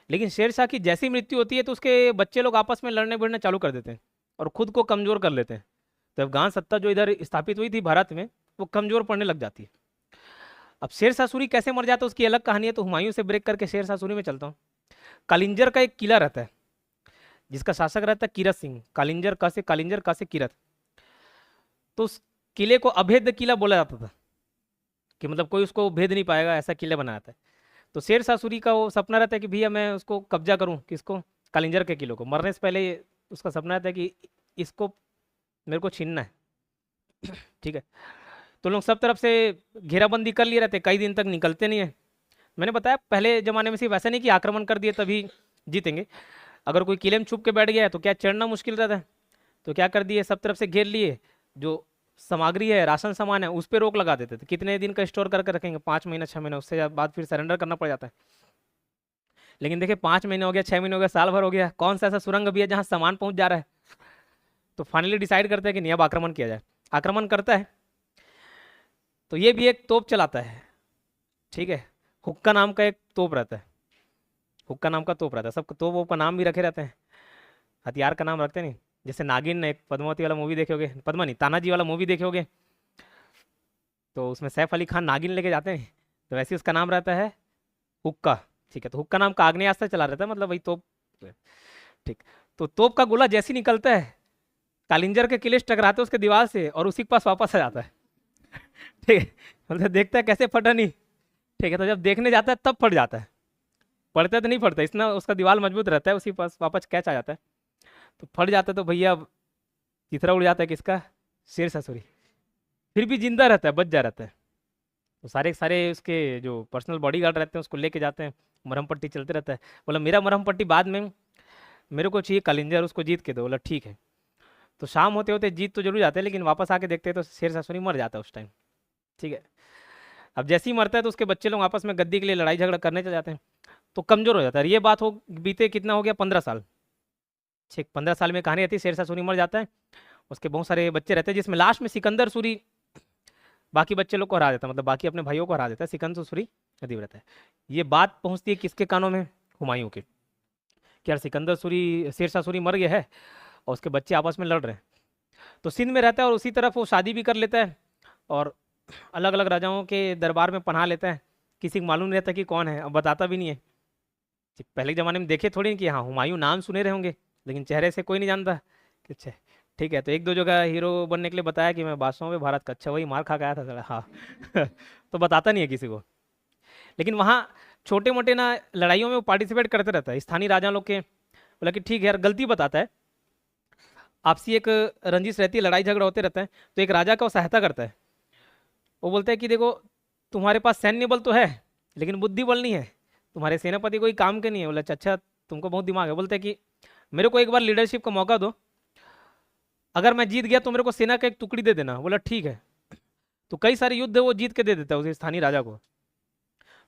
लेकिन शेरशाह की जैसी मृत्यु होती है तो उसके बच्चे लोग आपस में लड़ने भिड़ने चालू कर देते हैं और खुद को कमजोर कर लेते हैं। तो अफगान सत्ता जो इधर स्थापित हुई थी भारत में, वो कमजोर पड़ने लग जाती है। अब शेरशाह सूरी कैसे मर जाता है उसकी अलग कहानी है, तो हुमायूं से ब्रेक करके शेरशाह सूरी में चलता हूँ। कालिंजर का एक किला रहता है जिसका शासक रहता है कीरत सिंह। कालिंजर का से कीरत। तो उस किले को अभेद्य किला बोला जाता था, कि मतलब कोई उसको भेद नहीं पाएगा, ऐसा किले बनाया था। तो शेरशाह सूरी का वो सपना रहता है कि भैया मैं उसको कब्जा करूं, किसको? कालिंजर के किले को। मरने से पहले उसका सपना रहता है कि इसको मेरे को छीनना है। ठीक है, तो लोग सब तरफ से घेराबंदी कर लिए रहते, कई दिन तक निकलते नहीं है। मैंने बताया पहले जमाने में सिर्फ ऐसा नहीं कि आक्रमण कर दिए तभी जीतेंगे, अगर कोई किले में छुप के बैठ गया है तो क्या चढ़ना मुश्किल रहता है। तो क्या कर दिए, सब तरफ से घेर लिए, जो सामग्री है, राशन सामान है, उस पर रोक लगा देते थे। कितने दिन का स्टोर करके रखेंगे? 5 महीना 6 महीना, उससे बाद फिर सरेंडर करना पड़ जाता है। लेकिन देखिए 5 महीने हो गया, 6 महीने हो गया, साल भर हो गया, कौन सा ऐसा सुरंग भी है जहाँ सामान पहुंच जा रहा है। तो फाइनली डिसाइड करते हैं कि नहीं अब आक्रमण किया जाए। आक्रमण करता है तो ये भी एक तोप चलाता है। ठीक है, हुक्का नाम का एक तोप रहता है। हुक्का नाम का तोप रहता है, सब तोप वोप का नाम भी रखे रहते हैं, हथियार का नाम रखते नहीं। जैसे नागिन, एक पद्मावती वाला मूवी देखे होगे, पद्मा नहीं, तानाजी वाला मूवी देखे होगे, तो उसमें सैफ अली खान नागिन लेके जाते हैं, तो वैसे ही उसका नाम रहता है हुक्का। ठीक है, तो हुक्का नाम का आग्नेयास्त्र चला रहता है, मतलब वही तोप। ठीक, तो तोप का गोला जैसे ही निकलता है, कालिंजर के किले से टकराते हैं उसके दीवार से, और उसी के पास वापस आ जाता है। ठीक है, मतलब देखता है कैसे फटा नहीं। ठीक है, तो जब देखने जाता है तब फट जाता है, पड़ता तो नहीं पड़ता, इतना उसका दीवार मजबूत रहता है, उसी पास वापस कैच आ जाता है, तो फट जाता है। तो भैया अब तीसरा उड़ जाता है, किसका? शेर ससुरी। फिर भी जिंदा रहता है, बच जा रहता है। तो सारे के सारे उसके जो पर्सनल बॉडीगार्ड रहते हैं उसको लेके जाते हैं, मरहम पट्टी चलते रहता है। बोला मेरा मरहम पट्टी बाद में, मेरे को चाहिए कालिंजर, उसको जीत के दो। बोला ठीक है। तो शाम होते होते जीत तो जरूर जाते हैं, लेकिन वापस आके देखते हैं तो शेर ससुरी मर जाता है उस टाइम। ठीक है, अब जैसे ही मरता है तो उसके बच्चे लोग आपस में गद्दी के लिए लड़ाई झगड़ा करने चले जाते हैं, तो कमजोर हो जाता है। ये बात हो बीते कितना हो गया, 15 साल। ठीक, 15 साल में कहानी आती है, शेर शाह सूरी मर जाता है, उसके बहुत सारे बच्चे रहते हैं, जिसमें लास्ट में सिकंदर सूरी बाकी बच्चे लोग को हरा देता है, मतलब बाकी अपने भाइयों को हरा देता है, सिकंदर सूरी अदीब रहता है। ये बात पहुंचती है किसके कानों में? हुमायूं के, कि यार सिकंदर सूरी, शेर शाह सूरी मर गया है और उसके बच्चे आपस में लड़ रहे हैं। तो सिंध में रहता है और उसी तरफ वो शादी भी कर लेता है, और अलग अलग राजाओं के दरबार में पनाह लेता है। किसी को मालूम नहीं रहता कि कौन है, अब बताता भी नहीं है। पहले के ज़माने में देखे थोड़ी कि हाँ हुमायूं नाम सुने रहे होंगे, लेकिन चेहरे से कोई नहीं जानता कि अच्छा। ठीक है, तो एक दो जगह हीरो बनने के लिए बताया कि मैं बादशाहों में भारत का, अच्छा वही मार खा के आया था साला, हाँ। तो बताता नहीं है किसी को, लेकिन वहाँ छोटे मोटे ना लड़ाइयों में वो पार्टिसिपेट करते रहता है, स्थानीय राजा लोग के। बोला कि ठीक है यार, गलती बताता है, आपसी एक रंजिश रहती है, लड़ाई झगड़ा होते रहता है, तो एक राजा का वो सहायता करता है। वो बोलता है कि देखो तुम्हारे पास सैन्य बल तो है, लेकिन बुद्धि बल नहीं है, तुम्हारे सेनापति कोई काम के नहीं है। बोला अच्छा, तुमको बहुत दिमाग है। बोलते हैं कि मेरे को एक बार लीडरशिप का मौका दो, अगर मैं जीत गया तो मेरे को सेना का एक टुकड़ी दे देना। बोला ठीक है। तो कई सारे युद्ध वो जीत के दे देता है उस स्थानीय राजा को।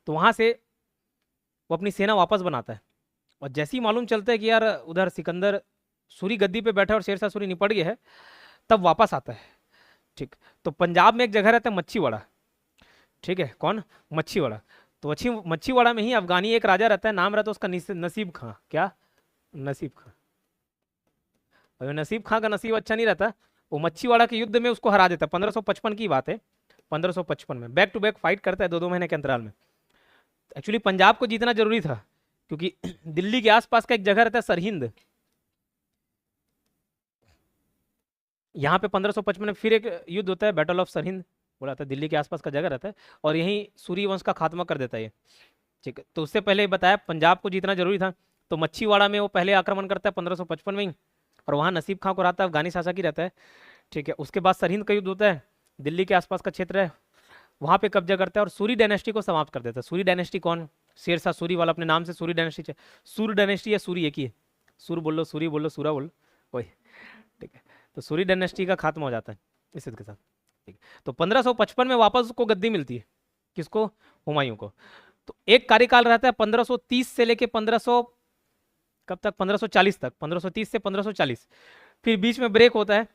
तो वहां से वो अपनी सेना वापस बनाता है, और जैसे ही मालूम चलता है कि यार उधर सिकंदर सूरी गद्दी पे बैठा है और शेरशाह सूरी निपट गया है, तब वापस आता है। ठीक, तो पंजाब में एक जगह रहता है मच्छीवाड़ा। ठीक है, कौन? मच्छीवाड़ा। तो अच्छी मच्छीवाड़ा में ही अफगानी एक राजा रहता है, नाम रहता है उसका नसीब खां। क्या? नसीब खां। और नसीब खां का नसीब अच्छा नहीं रहता, वो मच्छीवाड़ा के युद्ध में उसको हरा देता है। 1555 की बात है, 1555 में बैक टू बैक फाइट करता है, 2-2 महीने के अंतराल में। एक्चुअली पंजाब को जीतना जरूरी था, क्योंकि दिल्ली के आसपास का एक जगह रहता है सरहिंद, यहाँ पे 1555 में फिर एक युद्ध होता है, बैटल ऑफ सरहिंद बोला था, दिल्ली के आसपास का जगह रहता है, और यहीं सूर्य वंश का खात्मा कर देता है ये। ठीक है, तो उससे पहले बताया पंजाब को जीतना जरूरी था, तो मच्छीवाड़ा में वो पहले आक्रमण करता है 1555 में ही, और वहाँ नसीब खां को रहता है, अफगानी शासक ही रहता है। ठीक है, उसके बाद सरहिंद का युद्ध होता है, दिल्ली के आसपास का क्षेत्र है, वहाँ पे कब्जा करता है और सूरी डायनेस्टी को समाप्त कर देता है। सूरी डायनेस्टी कौन? शेरशाह सूरी वाला अपने नाम से सूरी डायनेस्टी। सूर्य डायनेस्टी या सूरी एक ही है, सूर बोल लो, सूरी बोल लो, सूरा बोल लो, वही। ठीक है, तो सूरी डायनेस्टी का खात्मा हो जाता है इस युद्ध के साथ। ठीक है, तो 1555 में वापस उसको गद्दी मिलती है, किसको? हुमायूं को। तो एक कार्यकाल रहता है 1530 से लेके 1500 कब तक? 1540 तक, 1530 से 1540। फिर बीच में ब्रेक होता है,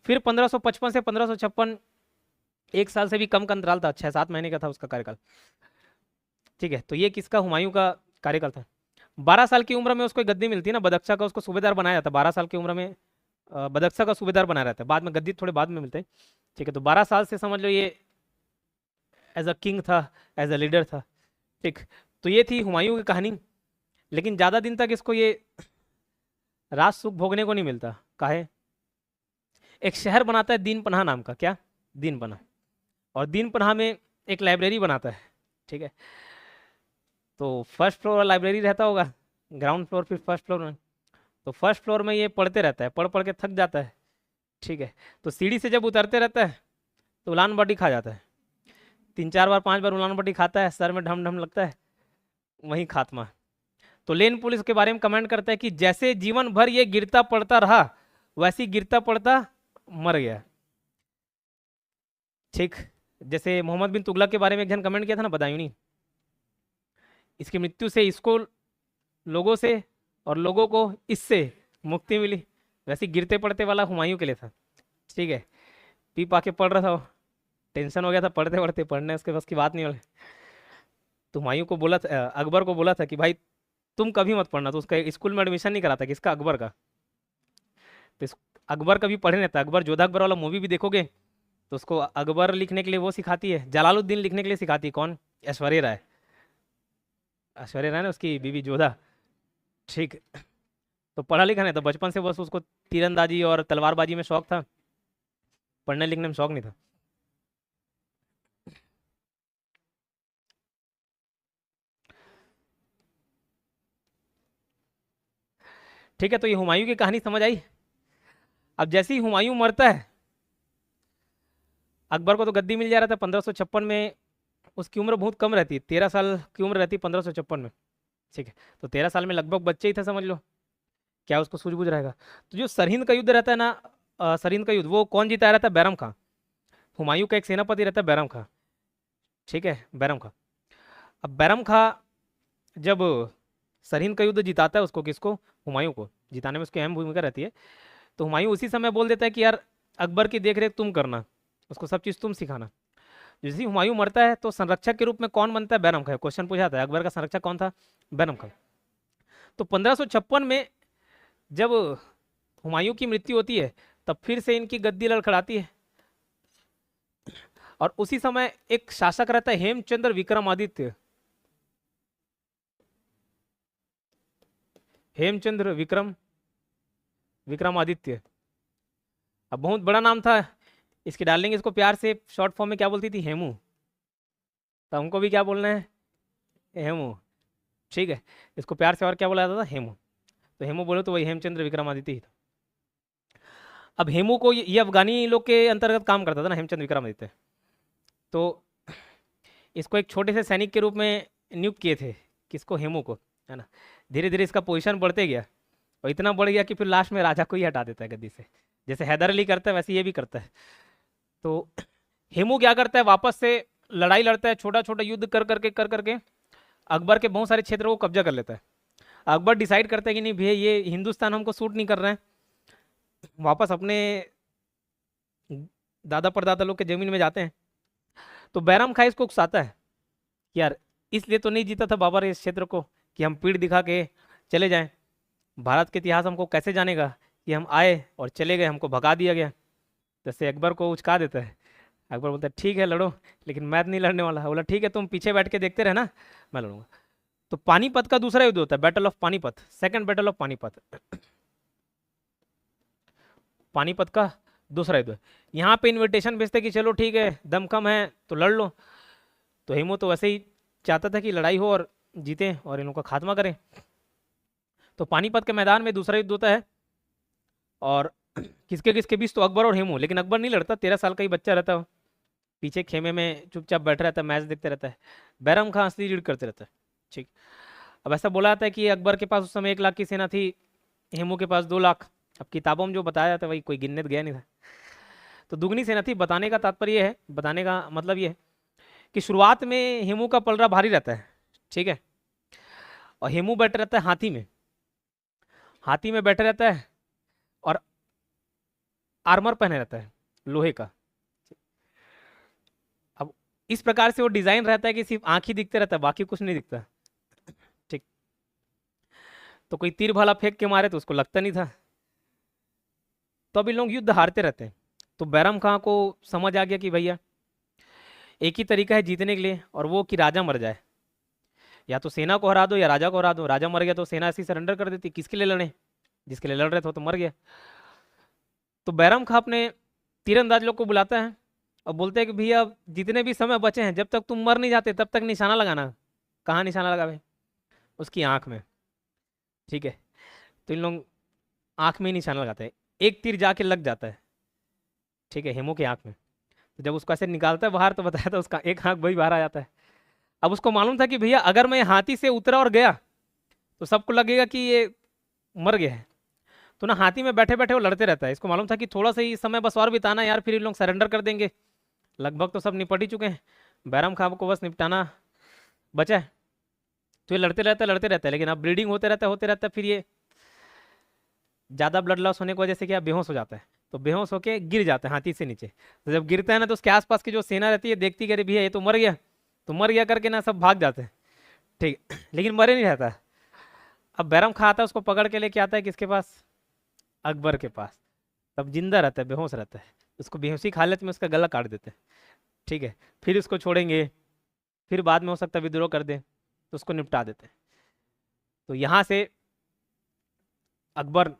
फिर 1555 से 1556, 1 साल से भी कम का अंतराल था, 6-7 महीने का था उसका कार्यकाल। ठीक है, तो ये किसका? हुमायूं का कार्यकाल था। 12 साल की उम्र में उसको गद्दी मिलती है ना, बदख्शा का उसको सूबेदार बनाया जाता है 12 साल की उम्र में, बदख्शा का सूबेदार बनाया रहता है, बाद में गद्दी थोड़े बाद में मिलते हैं। ठीक है, तो 12 साल से समझ लो ये एज अ किंग था, एज अ लीडर था। ठीक, तो ये थी हुमायूं की कहानी। लेकिन ज़्यादा दिन तक इसको ये राज सुख भोगने को नहीं मिलता। काहे? एक शहर बनाता है दीन पनाह नाम का। क्या? दीन पनाह। और दीन पनाह में एक लाइब्रेरी बनाता है। ठीक है, तो फर्स्ट फ्लोर लाइब्रेरी रहता होगा, ग्राउंड फ्लोर, फिर फर्स्ट फ्लोर में। तो फर्स्ट फ्लोर में ये पढ़ते रहता है, पढ़ पढ़ के थक जाता है। ठीक है, तो सीढ़ी से जब उतरते रहता है तो उलान बाटी खा जाता है, 3-4 बार 5 बार उलान बाटी खाता है, सर में ढम ढम लगता है, वहीं खात्मा। तो लेन पुलिस के बारे में कमेंट करता है कि जैसे जीवन भर ये गिरता पड़ता रहा, वैसे गिरता पड़ता मर गया। ठीक, जैसे मोहम्मद बिन तुगलक के बारे में एक जन कमेंट किया था ना, बदायूनी, इसकी मृत्यु से इसको लोगों से और लोगों को इससे मुक्ति मिली, वैसे गिरते पड़ते वाला हुमायूं के लिए था। ठीक है, पी पा के पढ़ रहा था वो, टेंशन हो गया था पढ़ते पढ़ते, पढ़ने उसके बस की बात नहीं हो रही। तो हुमायूं को बोला था, अकबर को बोला था कि भाई तुम कभी मत पढ़ना। तो उसका स्कूल में एडमिशन नहीं कराता, किसका, अकबर का। तो अकबर कभी पढ़े नहीं था। अकबर जोधा अकबर वाला मूवी भी देखोगे तो उसको अकबर लिखने के लिए वो सिखाती है, जलालुद्दीन लिखने के लिए सिखाती है कौन, ऐश्वर्या राय। ऐश्वर्या राय ना उसकी बीवी जोधा, ठीक। तो पढ़ा लिखा नहीं था, बचपन से बस उसको तीरंदाजी और तलवारबाजी में शौक था, पढ़ने लिखने में शौक नहीं था। ठीक है, तो ये हुमायूं की कहानी समझ आई। अब जैसे ही हुमायूं मरता है, अकबर को तो गद्दी मिल जा रहा था 1556 में। उसकी उम्र बहुत कम रहती है, 13 साल की उम्र रहती है 1556 में, ठीक है। तो 13 साल में लगभग बच्चे ही थे, समझ लो, क्या उसको सूझबूझ रहेगा। तो जो सरहिंद का युद्ध रहता है ना, सरहिंद का युद्ध वो कौन जीता रहता है, बैरम खां। हुमायूं का एक सेनापति रहता है बैरम खां, ठीक है, बैरम खां। अब बैरम खां जब सरहिंद का युद्ध जिताता है, उसको, किसको, हुमायूं को जिताने में उसकी अहम भूमिका रहती है। तो हुमायूं उसी समय बोल देता है कि यार अकबर की देख रेख तुम करना, उसको सब चीज़ तुम सिखाना। जैसे ही हुमायूं मरता है तो संरक्षक के रूप में कौन बनता है, बैरम खां। क्वेश्चन पूछा था अकबर का संरक्षक कौन था, बैरम खां। तो 1556 में जब हुमायूं की मृत्यु होती है, तब फिर से इनकी गद्दी लड़खड़ाती है। और उसी समय एक शासक रहता है हेमचंद्र विक्रमादित्य। हेमचंद्र विक्रमादित्य। अब बहुत बड़ा नाम था इसकी डार्लिंग, इसको प्यार से शॉर्ट फॉर्म में क्या बोलती थी, हेमू। तो हमको भी क्या बोलना है, हेमू, ठीक है। इसको प्यार से और क्या बोला जाता था, हेमू। तो हेमू बोलो तो वही हेमचंद्र विक्रमादित्य ही था। अब हेमू को ये अफगानी लोग के अंतर्गत काम करता था ना, हेमचंद्र विक्रमादित्य। तो इसको एक छोटे से सैनिक के रूप में नियुक्त किए थे, किसको, हेमू को, है ना। धीरे धीरे इसका पोजीशन बढ़ते गया और इतना बढ़ गया कि फिर लास्ट में राजा को ही हटा देता है गद्दी से। जैसे हैदर अली करता है वैसे ये भी करता है। तो हेमू क्या करता है, वापस से लड़ाई लड़ता है, छोटा छोटा युद्ध कर करके अकबर के बहुत सारे क्षेत्रों को कब्जा कर लेता है। अकबर डिसाइड करता है कि नहीं भैया ये हिंदुस्तान हमको सूट नहीं कर रहा है, वापस अपने दादा परदादा लोग के जमीन में जाते हैं। तो बैरम खां इसको उकसाता है कि यार इसलिए तो नहीं जीता था बाबर इस क्षेत्र को कि हम पीठ दिखा के चले जाएं। भारत के इतिहास हमको कैसे जानेगा कि हम आए और चले गए, हमको भगा दिया गया। जैसे अकबर को उचका देता है। अकबर बोलता है ठीक है लड़ो, लेकिन मैं नहीं लड़ने वाला। बोला ठीक है तुम पीछे बैठ के देखते रहना, मैं लड़ूंगा। तो पानीपत का दूसरा युद्ध होता है, battle of Panipat, second battle of Panipat. Panipat का दूसरा युद्ध। यहाँ पे इनविटेशन भेजते कि चलो ठीक है दम कम है तो लड़ लो। तो हेमू तो वैसे ही चाहता था कि लड़ाई हो और जीते और इन लोगों का खात्मा करें। तो पानीपत के मैदान में दूसरा युद्ध होता है और किसके किसके बीच, तो अकबर और हेमू। लेकिन अकबर नहीं लड़ता, 13 साल का ही बच्चा रहता है, पीछे खेमे में चुपचाप बैठा रहता है, मैच देखते रहता है। बैरम खां असली लीड करते रहता है, ठीक। अब ऐसा बोला जाता है कि अकबर के पास उस समय 1 लाख की सेना थी, हेमू के पास 2 लाख। अब किताबों में जो बताया जाता है वही कोई गिनने तो गया नहीं था। तो दुगनी सेना थी। बताने का तात्पर्य है, बताने का मतलब ये है कि शुरुआत में हेमू का पलड़ा भारी रहता है, ठीक है। और हेमू बैठा रहता है हाथी में, हाथी में बैठा रहता है और आर्मर पहने रहता है लोहे का। अब इस प्रकार से वो डिजाइन रहता है कि सिर्फ आंख ही दिखते रहता है, बाकी कुछ नहीं दिखता, ठीक। तो कोई तीर भाला फेंक के मारे तो उसको लगता नहीं था। तो अभी लोग युद्ध हारते रहते हैं। तो बैरम खां को समझ आ गया कि भैया एक ही तरीका है जीतने के लिए, और वो कि राजा मर जाए। या तो सेना को हरा दो या राजा को हरा दो। राजा मर गया तो सेना ऐसी सरेंडर कर देती, किसके लिए लड़े, जिसके लिए लड़ रहे थे तो मर गया। तो बैरम खां अपने तीरंदाज लोग को बुलाता है और बोलते हैं कि भैया जितने भी समय बचे हैं, जब तक तुम मर नहीं जाते तब तक निशाना लगाना। कहाँ निशाना लगावे, उसकी आंख में, ठीक है। तो इन लोग आंख में ही निशाना लगाते हैं, एक तीर जाके लग जाता है, ठीक है, हेमू की आंख में। तो जब उसको ऐसे निकालता है बाहर तो बताया था उसका एक आंख वही बाहर आ जाता है। अब उसको मालूम था कि भैया अगर मैं हाथी से उतरा और गया तो सबको लगेगा कि ये मर गया है। तो ना हाथी में बैठे बैठे वो लड़ते रहता है। इसको मालूम था कि थोड़ा सा ही समय बस और बिताना यार, फिर इन लोग सरेंडर कर देंगे। लगभग तो सब निपट ही चुके हैं, बैरम खां को बस निपटाना बचा है। तो ये लड़ते रहते हैं, लेकिन अब ब्लीडिंग होते रहता है। फिर ये ज़्यादा ब्लड लॉस होने की वजह से क्या बेहोश हो जाता है। तो बेहोश होके गिर जाता है हाथी से नीचे। तो जब गिरता है ना तो उसके आसपास की जो सेना रहती है देखती कि अरे भैया ये तो मर गया, तो मर गया करके ना सब भाग जाते हैं, ठीक। लेकिन मरे नहीं रहता। अब बैरम खां आता है, उसको पकड़ के लेके आता है किसके पास? अकबर के पास। तब जिंदा रहता है, बेहोश रहता है, उसको बेहोशी की हालत में उसका गला काट देते हैं, ठीक है। फिर उसको छोड़ेंगे, फिर बाद में हो सकता है विद्रोह कर दे तो उसको निपटा देते हैं। तो यहाँ से अकबर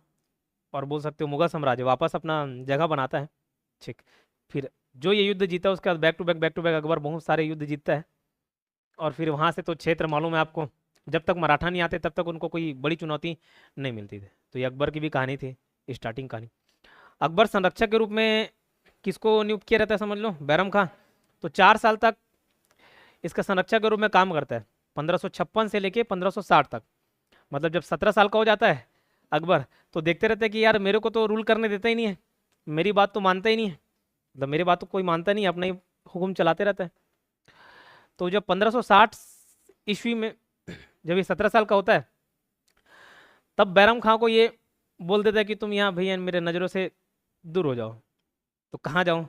और बोल सकते हो मुगल साम्राज्य वापस अपना जगह बनाता है, ठीक। फिर जो ये युद्ध जीता है उसके बाद बैक टू बैक अकबर बहुत सारे युद्ध जीतता है। और फिर वहाँ से तो क्षेत्र मालूम है आपको, जब तक मराठा नहीं आते तब तक उनको कोई बड़ी चुनौती नहीं मिलती थी। तो ये अकबर की भी कहानी थी, स्टार्टिंग कहानी। अकबर संरक्षक के रूप में किसको नियुक्त किया रहता है समझ लो? बैरम खां। तो 4 साल तक इसका संरक्षक के रूप में काम करता है, 1556 से लेके 1560 तक। मतलब जब 17 साल का हो जाता है अकबर, तो देखते रहते हैं कि यार मेरे को तो रूल करने देता ही नहीं है, मेरी बात तो मानता ही नहीं है, मतलब मेरी बात तो कोई मानता नहीं है, अपना ही हुक्म चलाते रहता है। तो जब 1560 ईस्वी में जब ये 17 साल का होता है, तब बैरम खां को ये बोल देता है कि तुम यहाँ भैया मेरे नज़रों से दूर हो जाओ। तो कहाँ जाऊँ?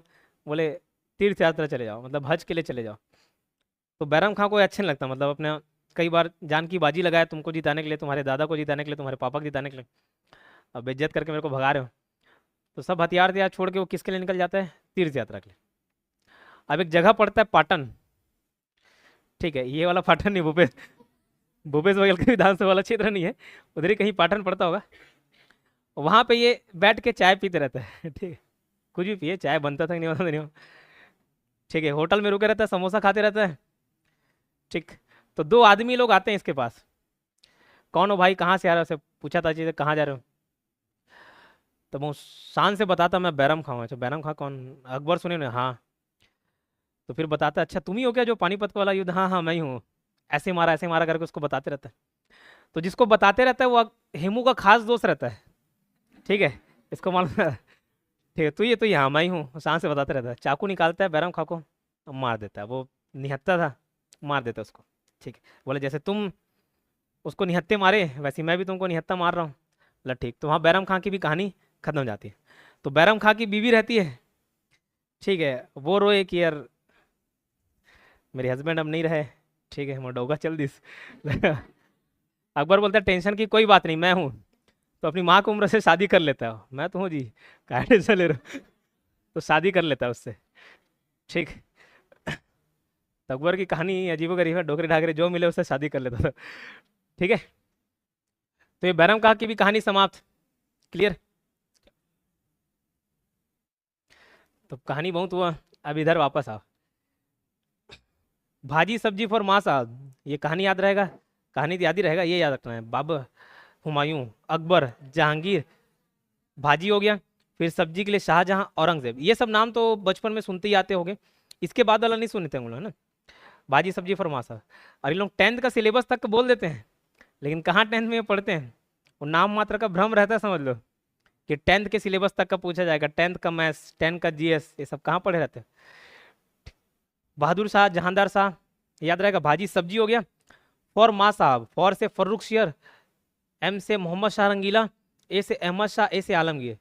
बोले तीर्थ यात्रा चले जाओ, मतलब हज के लिए चले जाओ। तो बैरम खां को ये अच्छा नहीं लगता, मतलब अपने कई बार जान की बाजी लगाया तुमको जिताने के लिए, तुम्हारे दादा को जिताने के लिए, तुम्हारे पापा को जिताने के लिए, अब बेइज्जत करके मेरे को भगा रहे हो। तो सब हथियार दिया छोड़ के वो किसके लिए निकल जाता है? तीर्थ यात्रा के लिए। अब एक जगह पड़ता है पाटन, ठीक है, ये वाला पाटन नहीं, भूपेश भूपेश बघेल का विधानसभा वाला क्षेत्र नहीं है, उधर ही कहीं पाटन पड़ता होगा। वहाँ पे ये बैठ के चाय पीते रहता है, ठीक है, कुछ भी पिए, चाय बनता था कि नहीं बनता नहीं हो, ठीक है। होटल में रुके रहता है, समोसा खाते रहता है, ठीक। तो 2 आदमी लोग आते हैं इसके पास, कौन हो भाई, कहाँ से आ रहे हो? से पूछा था चीज़ें, कहाँ जा रहे हो? तो वो शान से बताता मैं बैरम खां हूँ। अच्छा बैरम खां कौन? अकबर सुने ना, हाँ। तो फिर बताता अच्छा तुम ही हो क्या जो पानीपत का वाला युद्ध? हाँ हाँ मैं ही हूँ, ऐसे मारा करके उसको बताते रहता है। तो जिसको बताते रहता है वो हेमू का खास दोस्त रहता है, ठीक है, इसको मालूम है, ठीक है। तो ये हाँ मैं ही हूँ, शान से बताते रहता है। चाकू निकालता है बैरम खां को, मार देता है, वो निहत्था था, मार देता है उसको, ठीक है। बोले जैसे तुम उसको निहत्थे मारे वैसे मैं भी तुमको निहत्था मार रहा हूँ। बोला ठीक। तो वहाँ बैरम खां की भी कहानी खत्म हो जाती है। तो बैरम खां की बीवी रहती है, ठीक है, वो रोए कि यार मेरे हस्बैंड अब नहीं रहे, ठीक है, मोडोगा चल दिस अकबर बोलता है टेंशन की कोई बात नहीं, मैं हूँ। तो अपनी माँ की उम्र से शादी कर लेता है, मैं तो हूँ जी, क्या टेंशन ले रहे हो? तो शादी कर लेता है उससे, ठीक। तो अकबर की कहानी अजीबोगरीब है, डोगरे ढागरे जो मिले उससे शादी कर लेता था, ठीक है। तो ये बैरम खां की भी कहानी समाप्त, क्लियर। तो कहानी बहुत हुआ, अब इधर वापस आओ। भाजी सब्जी फॉर माँ साहब, ये कहानी याद रहेगा, कहानी तो याद ही रहेगा, ये याद रखना है। बाबर, हुमायूं, अकबर, जहांगीर, भाजी हो गया, फिर सब्जी के लिए शाहजहां, औरंगजेब, ये सब नाम तो बचपन में सुनते ही आते होंगे, इसके बाद वाला नहीं सुनते हम लोग, है ना। भाजी सब्जी फॉर माँ साहब, और ये लोग 10th का सिलेबस तक बोल देते हैं, लेकिन कहाँ 10th में ये पढ़ते हैं, वो नाम मात्र का भ्रम रहता है, समझ लो कि 10th के सिलेबस तक का पूछा जाएगा, 10th का मैथ्स, 10th का जीएस, ये सब कहाँ पढ़े रहते हैं। बहादुर शाह, जहांदार शाह, याद रहेगा। भाजी सब्जी हो गया, फॉर माँ साहब, फॉर से फर्रुख शेर, एम से मोहम्मद शाह रंगीला, ए से अहमद शाह, ए से आलमगीर,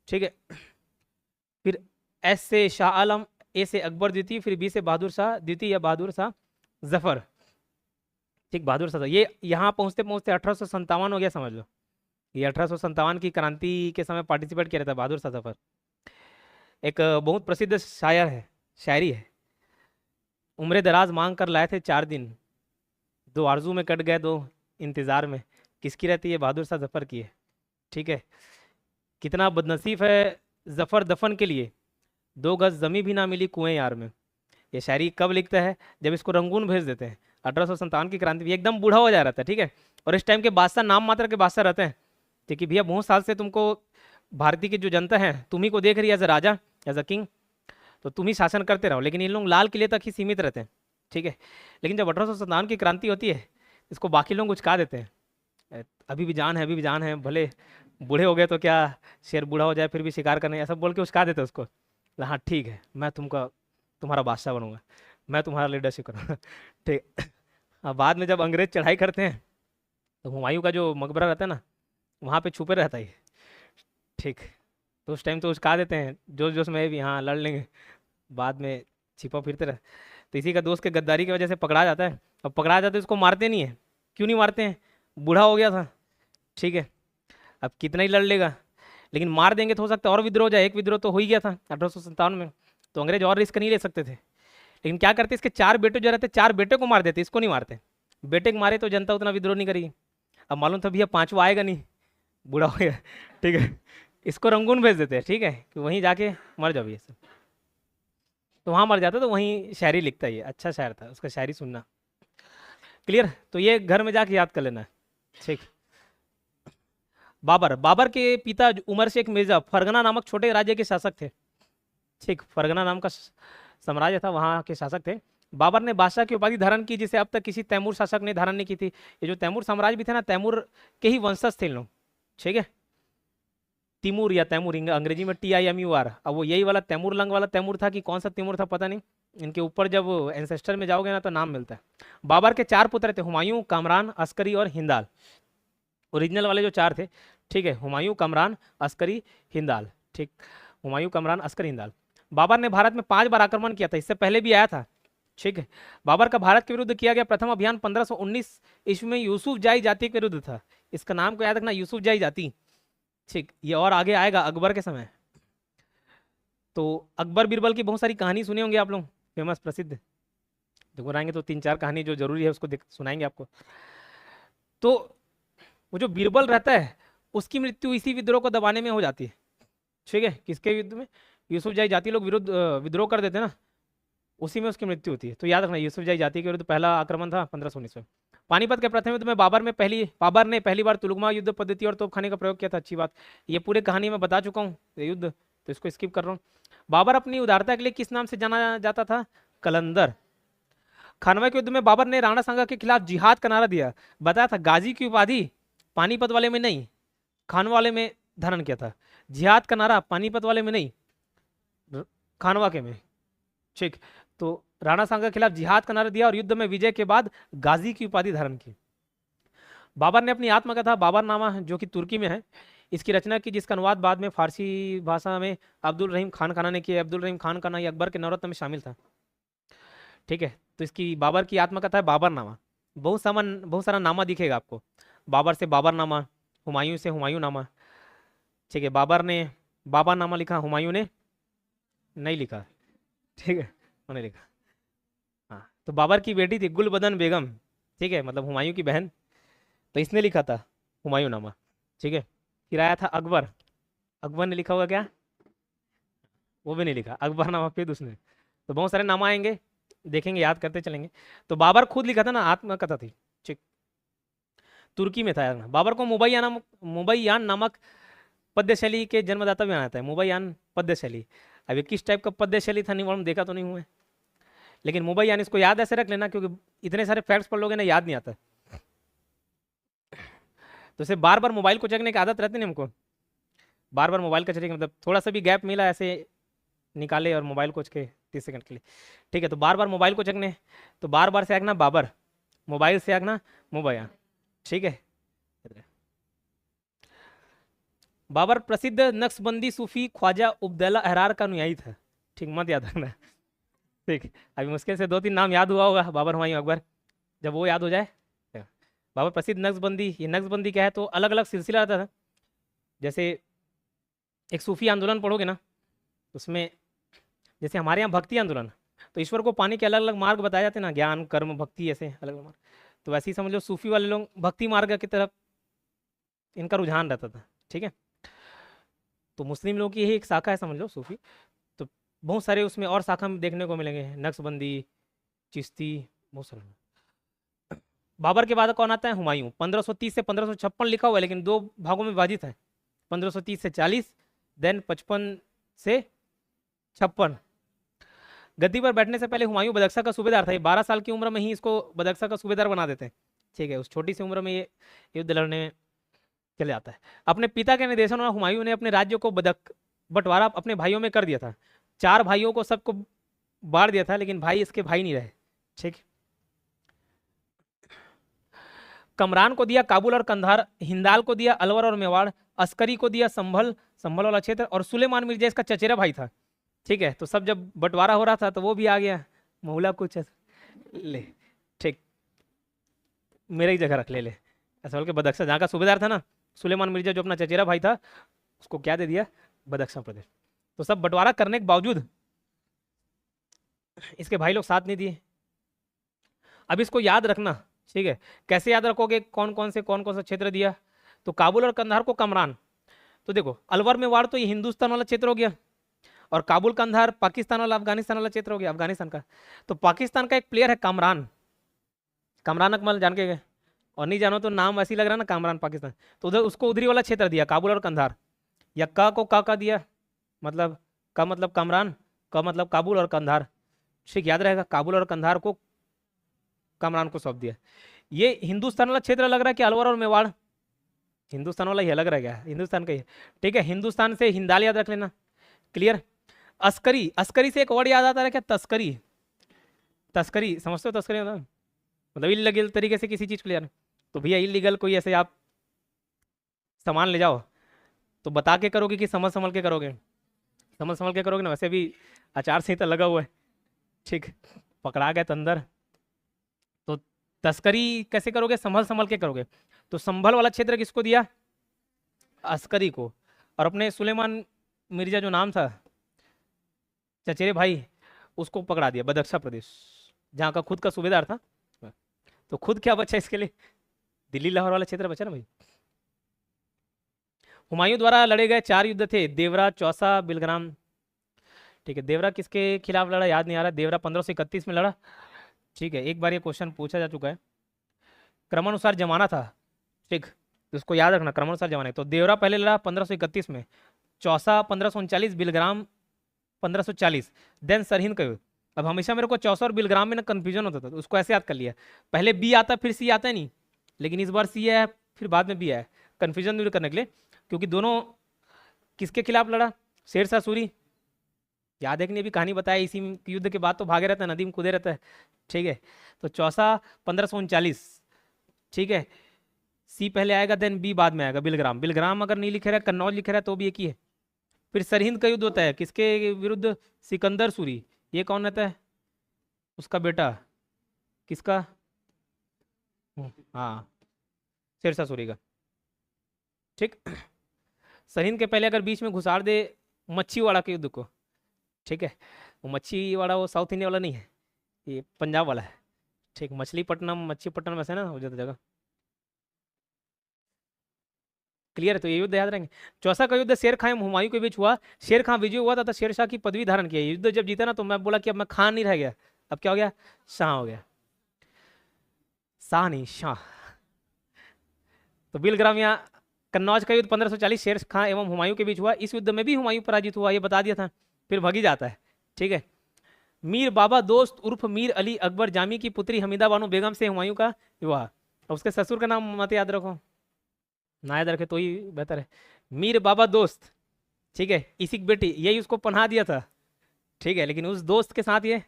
ठीक है। फिर एस से शाह आलम, ए से अकबर द्वितीय, फिर बी से बहादुर शाह द्वितीय या बहादुर शाह जफर, ठीक, बहादुर शाह। ये यहाँ पहुँचते पहुँचते 1857 हो गया, समझ लो। ये 1857 की क्रांति के समय पार्टिसिपेट किया था बहादुर शाह जफर। एक बहुत प्रसिद्ध शायर है, शायरी है, उम्र दराज मांग कर लाए थे 4 दिन, 2 आरजू में कट गए 2 इंतजार में। किसकी रहती है? बहादुर शाह जफर की है, ठीक है। कितना बदनसीब है जफर दफन के लिए, 2 गज जमी भी ना मिली कुएं यार में। ये शायरी कब लिखता है? जब इसको रंगून भेज देते हैं, 1857 की क्रांति, एकदम बूढ़ा हो जा रहा था, ठीक है। और इस टाइम के बादशाह नाम मात्र के बादशाह रहते हैं, ठीक है। भैया बहुत साल से तुमको भारतीय की जो जनता है तुम्ही को देख रही है as a raja, as a king, तो तुम ही शासन करते रहो, लेकिन इन लोग लाल किले तक ही सीमित रहते हैं, ठीक है। लेकिन जब 1857 की क्रांति होती है, इसको बाकी लोग उचका देते हैं, अभी भी जान है, अभी भी जान है, भले बूढ़े हो गए तो क्या, शेर बूढ़ा हो जाए फिर भी शिकार करने, ऐसा बोल के उचका देते हैं उसको। हाँ ठीक है, मैं तुमका तुम्हारा बादशाह बनूंगा, मैं तुम्हारा लीडरशिप करूँगा, ठीक। अब बाद में जब अंग्रेज चढ़ाई करते हैं, तो हुमायूं का जो मकबरा रहता है ना, वहाँ पे छुपे रहता है, ठीक। तो उस टाइम तो उचका देते हैं, जोश जोश में भी हाँ लड़ लेंगे, बाद में छिपा फिरते रहे। तो इसी का दोस्त के गद्दारी की वजह से पकड़ा जाता है। अब पकड़ा जाता है, इसको मारते नहीं है। क्यों नहीं मारते हैं? बूढ़ा हो गया था, ठीक है, अब कितना ही लड़ लेगा, लेकिन मार देंगे तो हो सकता है और विद्रोह हो जाए। एक विद्रोह तो हो ही गया था 1857 में, तो अंग्रेज और रिस्क नहीं ले सकते थे। लेकिन क्या करते, इसके 4 बेटे जो रहते, 4 बेटे को मार देते, इसको नहीं मारते। बेटे को मारे तो जनता उतना विद्रोह नहीं करेगी। अब मालूम था भैया 5वां आएगा नहीं, बूढ़ा हो गया, ठीक है, इसको रंगून भेज देते हैं, ठीक है, कि वहीं जाके मर जाओ ये सब। तो वहाँ मर जाता, तो वहीं शायरी लिखता है, ये अच्छा शायर था, उसका शायरी सुनना। क्लियर, तो ये घर में जाके याद कर लेना, ठीक। बाबर, बाबर के पिता उमर शेख मिर्जा फरगना नामक छोटे राज्य के शासक थे, ठीक, फरगना नाम का साम्राज्य था, वहाँ के शासक थे। बाबर ने बादशाह की उपाधि धारण की, जिसे अब तक किसी तैमूर शासक ने धारण नहीं की थी। ये जो तैमूर साम्राज्य भी थे ना, तैमूर के ही वंशज थे इन लोग, ठीक है, तिमूर या तैमूर, अंग्रेजी में TIMUR। अब वो यही वाला तैमूर लंग वाला तैमूर था कि कौन सा तैमूर था पता नहीं, इनके ऊपर जब एंसेस्टर में जाओगे ना तो नाम मिलता है। बाबर के 4 पुत्र थे, हुमायूं, कामरान, अस्करी और हिंदाल। ओरिजिनल वाले जो 4 थे, ठीक है, हुमायूं, कमरान, अस्करी, हिंदाल, ठीक, हुमायूं, कमरान, अस्करी, हिंदाल। बाबर ने भारत में 5 बार आक्रमण किया था, इससे पहले भी आया था, ठीक है। बाबर का भारत के विरुद्ध किया गया प्रथम अभियान 1519 ईस्वी में यूसुफ जाई जाति के विरुद्ध था। इसका नाम को याद रखना, यूसुफ जाई जाति, ठीक, ये और आगे आएगा अकबर के समय। तो अकबर बीरबल की बहुत सारी कहानी सुने होंगे आप लोग, फेमस प्रसिद्ध, देखो आएंगे तो 3-4 कहानी जो जरूरी है उसको सुनाएंगे आपको। तो वो जो बीरबल रहता है उसकी मृत्यु इसी विद्रोह को दबाने में हो जाती है, ठीक है, किसके युद्ध में, यूसुफ जाई जाति लोग विरुद्ध विद्रोह कर देते हैं ना, उसी में उसकी मृत्यु होती है। तो याद रखना, यूसुफ जाई जाति के विरुद्ध पहला आक्रमण था 1519 में। पानीपत के प्रथम युद्ध में बाबर ने पहली बार तुलुगमा युद्ध पद्धति और तोपखाने का प्रयोग किया था। अच्छी बात, ये पूरे कहानी में बता चुका हूँ ये युद्ध, तो इसको स्किप कर रहा हूँ। बाबर अपनी उदारता के लिए किस नाम से जाना जाता था, कलंदर। खानवा के युद्ध में बाबर ने राणा सांगा के खिलाफ जिहाद का नारा दिया, बताया था गाजी की उपाधि पानीपत वाले में नहीं, खानवा वाले में धारण किया था। जिहाद का नारा पानीपत वाले में नहीं, खानवा के में, ठीक। तो राणा सांगा के खिलाफ जिहाद का नारा दिया और युद्ध में विजय के बाद गाजी की उपाधि धारण की। बाबर ने अपनी आत्मकथा बाबरनामा, जो कि तुर्की में है, इसकी रचना की, जिसका अनुवाद बाद में फारसी भाषा में अब्दुल रहीम खान खाना ने किया। अब्दुल रहीम खान खाना ये अकबर के नवरत्न में शामिल था, ठीक है। तो इसकी बाबर की आत्मकथा है बाबरनामा। बहुत सारा नामा दिखेगा आपको, बाबर से बाबरनामा, हुमायूं से हुमायूं नामा, ठीक है। बाबर ने बाबरनामा लिखा, हुमायूं ने नहीं लिखा, ठीक है, उन्होंने लिखा, हाँ। तो बाबर की बेटी थी गुलबदन बेगम, ठीक है, मतलब हुमायूं की बहन, तो इसने लिखा था हुमायूं नामा, ठीक है। फिर आया था अकबर, अकबर ने लिखा होगा क्या, वो भी नहीं लिखा, अकबर नामा फिर उसने। तो बहुत सारे नाम आएंगे, देखेंगे, याद करते चलेंगे। तो बाबर खुद लिखा था ना, आत्मकथा थी, ठीक, तुर्की में था। बाबर को मुबैयान नामक पद्य शैली के जन्मदाता भी माना जाता है। मुबैयान पद्य शैली, अभी किस टाइप का पद्य शैली था नहीं मालूम, देखा तो नहीं हुआ है, लेकिन मुबैयान इसको याद ऐसे रख लेना, क्योंकि इतने सारे फैक्ट्स पढ़ लोगे ना, याद नहीं आता। तो इसे बार बार मोबाइल को चेकने की आदत रहती नहीं हमको, बार बार मोबाइल का चेकिंग, मतलब थोड़ा सा भी गैप मिला ऐसे निकाले और मोबाइल को चेके 30 सेकंड के लिए, ठीक है। तो बार बार मोबाइल को चेकने, तो बार बार से आगना बाबर, मोबाइल से आगना मुबैयान, ठीक है। बाबर प्रसिद्ध नक्शबंदी सूफी ख्वाजा उबदैला अहरार का अनुयायी था, ठीक, मत याद रखना, ठीक। अभी मुश्किल से 2-3 नाम याद हुआ होगा, बाबर, हुमायूं, अकबर, जब वो याद हो जाए। बाबर प्रसिद्ध नक्शबंदी, ये नक्शबंदी क्या है, तो अलग अलग सिलसिला रहता था। जैसे एक सूफी आंदोलन पढ़ोगे ना, उसमें जैसे हमारे यहाँ भक्ति आंदोलन, तो ईश्वर को पाने के अलग अलग मार्ग बताए जाते हैं ना, ज्ञान, कर्म, भक्ति, ऐसे अलग अलग मार्ग। तो वैसे ही समझ लो सूफी वाले लोग भक्ति मार्ग की तरफ इनका रुझान रहता था, ठीक है। तो मुस्लिम लोगों की यही एक शाखा है, समझ लो, सूफी। तो बहुत सारे उसमें और शाखा में देखने को मिलेंगे, नक्शबंदी, चिश्ती, बहुत सारे। बाबर के बाद कौन आता है, हुमायूं। 1530 से 1556 लिखा हुआ है, लेकिन 2 भागों में विभाजित है, 1530 से 40, देन 55 से 56। गद्दी पर बैठने से पहले हुमायूं बदख्शा का सूबेदार था। ये 12 साल की उम्र में ही इसको बदख्शा का सूबेदार बना देते हैं, ठीक है। उस छोटी सी उम्र में ये युद्ध लड़ने में चले जाता है। अपने पिता के निर्देशन में हुमायूं ने अपने राज्य को बंटवारा अपने भाइयों में कर दिया था। 4 भाइयों को सबको बांट दिया था, लेकिन भाई इसके भाई नहीं रहे, ठीक। कमरान को दिया काबुल और कंधार, हिंदाल को दिया अलवर और मेवाड़, अस्करी को दिया संभल वाला क्षेत्र, और सुलेमान मिर्जा इसका चचेरा भाई था, ठीक है। तो सब जब बंटवारा हो रहा था तो वो भी आ गया, मोहला कुछ ले, ठीक, मेरे ही जगह रख ले, ऐसा बोल के बदख्शां, जहाँ का सूबेदार था ना सुलेमान मिर्जा, जो अपना चचेरा भाई था, उसको क्या दे दिया, बदख्शां प्रदेश। तो सब बंटवारा करने के बावजूद इसके भाई लोग साथ नहीं दिए। अब इसको याद रखना, ठीक है, कैसे याद रखोगे, कौन कौन सा क्षेत्र दिया। तो काबुल और कंधार को कमरान, तो देखो अलवर मेवाड़ तो ये हिंदुस्तान वाला क्षेत्र हो गया, और काबुल कंधार पाकिस्तान वाला अफगानिस्तान वाला क्षेत्र हो गया, अफगानिस्तान का। तो पाकिस्तान का एक प्लेयर है कामरान, कामरान अकमल, जान के गए, और नहीं जानो तो नाम ऐसी लग रहा है ना, कामरान पाकिस्तान। तो उधर उसको उधरी वाला क्षेत्र दिया, काबुल और कंधार। या का को का दिया, मतलब का मतलब कामरान, का मतलब काबुल और कंधार, ठीक याद रहेगा। काबुल और कंधार को कामरान को सौंप दिया। ये हिंदुस्तान वाला क्षेत्र लग रहा है कि अलवर और मेवाड़, हिंदुस्तान वाला ही अलग रह गया, हिंदुस्तान का ही है, ठीक है। हिंदुस्तान से हिंदाल याद रख लेना, क्लियर। अस्करी, अस्करी से एक वर्ड याद आता है क्या, तस्करी। तस्करी समझते हो, तस्करी मतलब इलीगल तरीके से किसी चीज को ले जाना। तो भैया इलीगल कोई ऐसे आप सामान ले जाओ तो बता के करोगे कि समझ संभल के करोगे, समझ संभल के करोगे ना। वैसे भी आचार संहिता लगा हुआ है, ठीक, पकड़ा गए तो अंदर। तो तस्करी कैसे करोगे, संभल संभल के करोगे। तो संभल वाला क्षेत्र किसको दिया, अस्करी को। और अपने सुलेमान मिर्जा जो नाम था चचेरे भाई, उसको पकड़ा दिया, बदख्शां प्रदेश, जहाँ का खुद का सूबेदार था। तो खुद क्या बचा इसके लिए, दिल्ली लाहौर वाला क्षेत्र बचा ना भाई। हुमायूं द्वारा लड़े गए 4 युद्ध थे, देवरा, चौसा, बिलग्राम, ठीक है। देवरा किसके खिलाफ लड़ा याद नहीं आ रहा, देवरा 1531 में लड़ा, ठीक है। एक बार ये क्वेश्चन पूछा जा चुका है, क्रमानुसार जमाना था, ठीक, तो उसको याद रखना, क्रमानुसार जमाना है। तो देवरा पहले लड़ा 1531 में, चौसा 1539, बिलग्राम 1540, देन सरहिंद का युद्ध। अब हमेशा मेरे को चौसा और बिलग्राम में ना कंफ्यूजन होता था, तो उसको ऐसे याद कर लिया, पहले बी आता फिर सी आता है नहीं, लेकिन इस बार सी है फिर बाद में बी है, कंफ्यूजन दूर करने के लिए। क्योंकि दोनों किसके खिलाफ लड़ा, शेरशाह सूरी, याद है कि नहीं, अभी कहानी बताया, इसी युद्ध के बाद तो भागे रहता है, नदी में कूदे रहता है, ठीक है। तो चौसा 1539, ठीक है, सी पहले आएगा देन बी बाद में आएगा, बिलग्राम। बिलग्राम अगर नहीं लिखे रहा, कन्नौज लिखे रहा तो भी एक ही है। फिर सरहिंद का युद्ध होता है किसके विरुद्ध, सिकंदर सूरी, ये कौन रहता है, उसका बेटा, किसका, हाँ शेरशाह सूरी का, ठीक। सरहिंद के पहले अगर बीच में घुसाड़ दे मच्छीवाड़ा के युद्ध को, ठीक है, वो मच्छीवाड़ा वो साउथ इंडिया वाला नहीं है, ये पंजाब वाला है, ठीक। मछलीपट्टनम, मच्छीपट्टनम ऐसे ना हो जाता जगह, क्लियर है। तो ये युद्ध याद रहेंगे। चौसा का युद्ध शेर खां एवं हुमायूं के बीच हुआ, शेर खां विजय हुआ था, शेरशाह की पदवी धारण किया। युद्ध जब जीता ना तो मैं बोला कि अब मैं खान नहीं रह गया, अब क्या हो गया, शाह हो गया, शाह नहीं शाह। तो बिलग्राम या कन्नौज का युद्ध 1540 शेर खां एवं हुमायूं के बीच हुआ। इस युद्ध में भी हुमायूं पराजित हुआ, ये बता दिया था, फिर भगी जाता है, ठीक है। मीर बाबा दोस्त उर्फ मीर अली अकबर जामी की पुत्री हमीदा बानो बेगम से हुमायूं का विवाह। उसके ससुर का नाम मत याद रखो, ना याद रखे तो ही बेहतर है। मीर बाबा दोस्त, ठीक है, इसी की बेटी, यही उसको पनाह दिया था, ठीक है, लेकिन उस दोस्त के साथ ये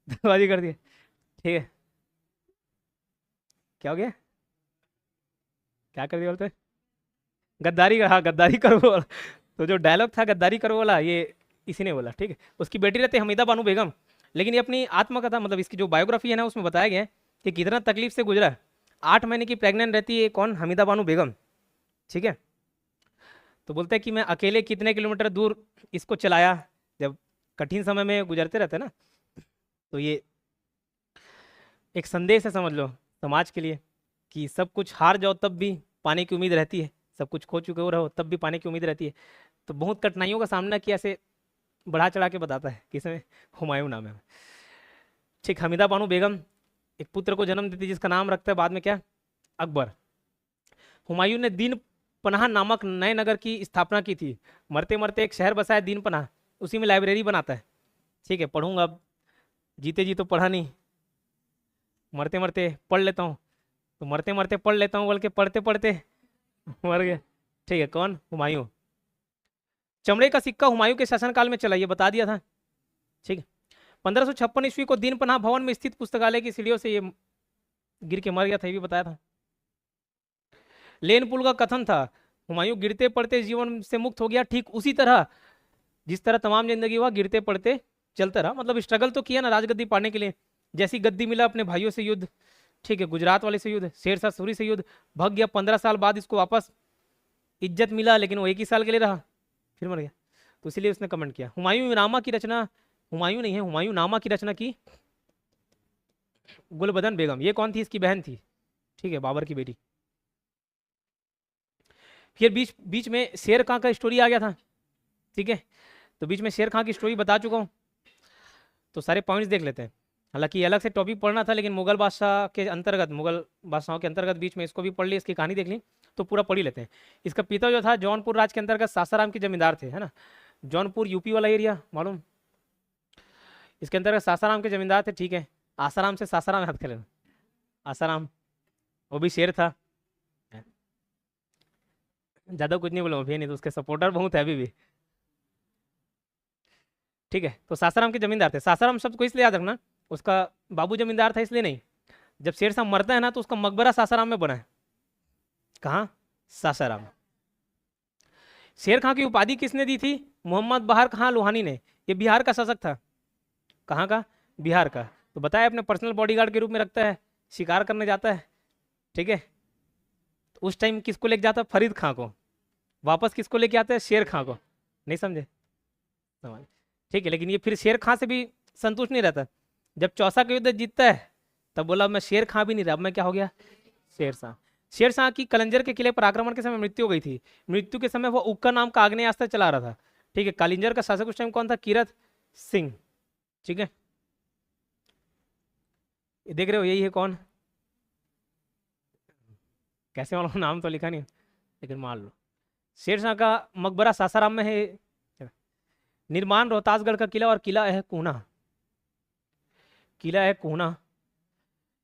धोखाधड़ी कर दिया, ठीक है। क्या हो गया, क्या कर दिया बोलते, गद्दारी, हाँ गद्दारी करो बोला। तो जो डायलॉग था गद्दारी करो वाला, ये इसी ने बोला, ठीक है। उसकी बेटी रहती हमीदा बानो बेगम, लेकिन ये अपनी आत्मकथा, मतलब इसकी जो बायोग्राफी है ना, उसमें बताया गया है कि कितना तकलीफ से गुजरा। 8 महीने की प्रेग्नेंट रहती है कौन, हमीदा बानो बेगम, ठीक है। तो बोलते हैं कि मैं अकेले कितने किलोमीटर दूर इसको चलाया, जब कठिन समय में गुजरते रहते ना। तो ये एक संदेश है, समझ लो, समाज के लिए, कि सब कुछ हार जाओ तब भी पाने की उम्मीद रहती है, सब कुछ खो चुके हो रहो तब भी पाने की उम्मीद रहती है। तो बहुत कठिनाइयों का सामना किया, ऐसे बढ़ा चढ़ा के बताता है, किसमें, हुमायूं नाम है, ठीक। हमीदा बानो बेगम एक पुत्र को जन्म देती जिसका नाम रखता है बाद में क्या, अकबर। हुमायूं ने दीन पनाह नामक नए नगर की स्थापना की थी। मरते मरते एक शहर बसाया दीन पनाह, उसी में लाइब्रेरी बनाता है, ठीक है। पढ़ूंगा, अब जीते जी तो पढ़ा नहीं, मरते मरते पढ़ लेता हूँ, तो मरते मरते पढ़ लेता हूँ बोल के पढ़ते पढ़ते मर गए, ठीक है। कौन, हुमायूं। चमड़े का सिक्का हुमायूं के शासनकाल में चला, ये बता दिया था, ठीक है। 1556 ईस्वी को दीन पनाह भवन में स्थित पुस्तकालय की सीढ़ियों से ये गिर के मर गया था, ये भी बताया था। लेन पुल का कथन था, हुमायूं गिरते पड़ते जीवन से मुक्त हो गया, ठीक उसी तरह जिस तरह तमाम जिंदगी हुआ, गिरते पड़ते चलता रहा। मतलब स्ट्रगल तो किया ना राजगद्दी पाने के लिए, जैसी गद्दी मिला अपने भाइयों से युद्ध ठीक है, गुजरात वाले से युद्ध, शेरशाह सूरी से युद्ध, भाग गया, 15 साल बाद इसको वापस इज्जत मिला, लेकिन वो 1 ही साल के लिए रहा, फिर मर गया। तो इसीलिए उसने कमेंट किया। हुमायूं नामा की रचना, हुमायूं नहीं है, हुमायूं नामा की रचना की गुलबदन बेगम। ये कौन थी? इसकी बहन थी, ठीक है, बाबर की बेटी। फिर बीच बीच में शेर खां का स्टोरी आ गया था, ठीक है, तो बीच में शेर खां की स्टोरी बता चुका हूँ, तो सारे पॉइंट्स देख लेते हैं। हालांकि अलग से टॉपिक पढ़ना था, लेकिन मुगल बादशाह के अंतर्गत, मुगल बादशाहों के अंतर्गत बीच में इसको भी पढ़ ली, इसकी कहानी देख ली, तो पूरा पढ़ ही लेते हैं। इसका पिता जो था जौनपुर राज के अंतर्गत सासाराम के जमींदार थे, है ना, जौनपुर यूपी वाला एरिया मालूम, इसके अंतर्गत सासाराम के जमींदार थे, ठीक है। आसाराम से सासाराम याद कर लेना, आसाराम, वो भी शेर था, ज्यादा कुछ नहीं बोला भी, नहीं तो उसके सपोर्टर बहुत है अभी भी, ठीक है। तो सासाराम के जमींदार थे। सासाराम शब्द को इसलिए याद रखना, उसका बाबू जमींदार था इसलिए नहीं। जब शेरशाह मरता है ना, तो उसका मकबरा सासाराम में बना है। कहाँ? सासाराम। शेर खां की उपाधि किसने दी थी? मोहम्मद बहार खां लोहानी ने। ये बिहार का शासक था। कहाँ का? बिहार का। तो बताया अपने पर्सनल बॉडीगार्ड के रूप में रखता है, शिकार करने जाता है, ठीक है। तो उस टाइम किसको लेके जाता है? फरीद खां को। वापस किसको लेके आता है? शेर खां को। नहीं समझे? समझ, ठीक है। लेकिन ये फिर शेर खां से भी संतुष्ट नहीं रहता। जब चौसा का युद्ध जीतता है, तब बोला मैं शेर खां भी नहीं रहा, अब मैं क्या हो गया? शेरशाह। शेरशाह की कलंजर के किले पर आक्रमण के समय मृत्यु हो गई थी। मृत्यु के समय वो उक्का नाम का आग्नेयास्त्र चला रहा था, ठीक है। कालिंजर का शासक उस टाइम कौन था? कीरत सिंह, ठीक है। ये देख रहे हो, यही है कौन? कैसे मालूम, नाम तो लिखा नहीं, लेकिन मान लो। शेरशाह का मकबरा सासाराम में है। निर्माण रोहतासगढ़ का किला, और किला है कोहना। किला है कोहना।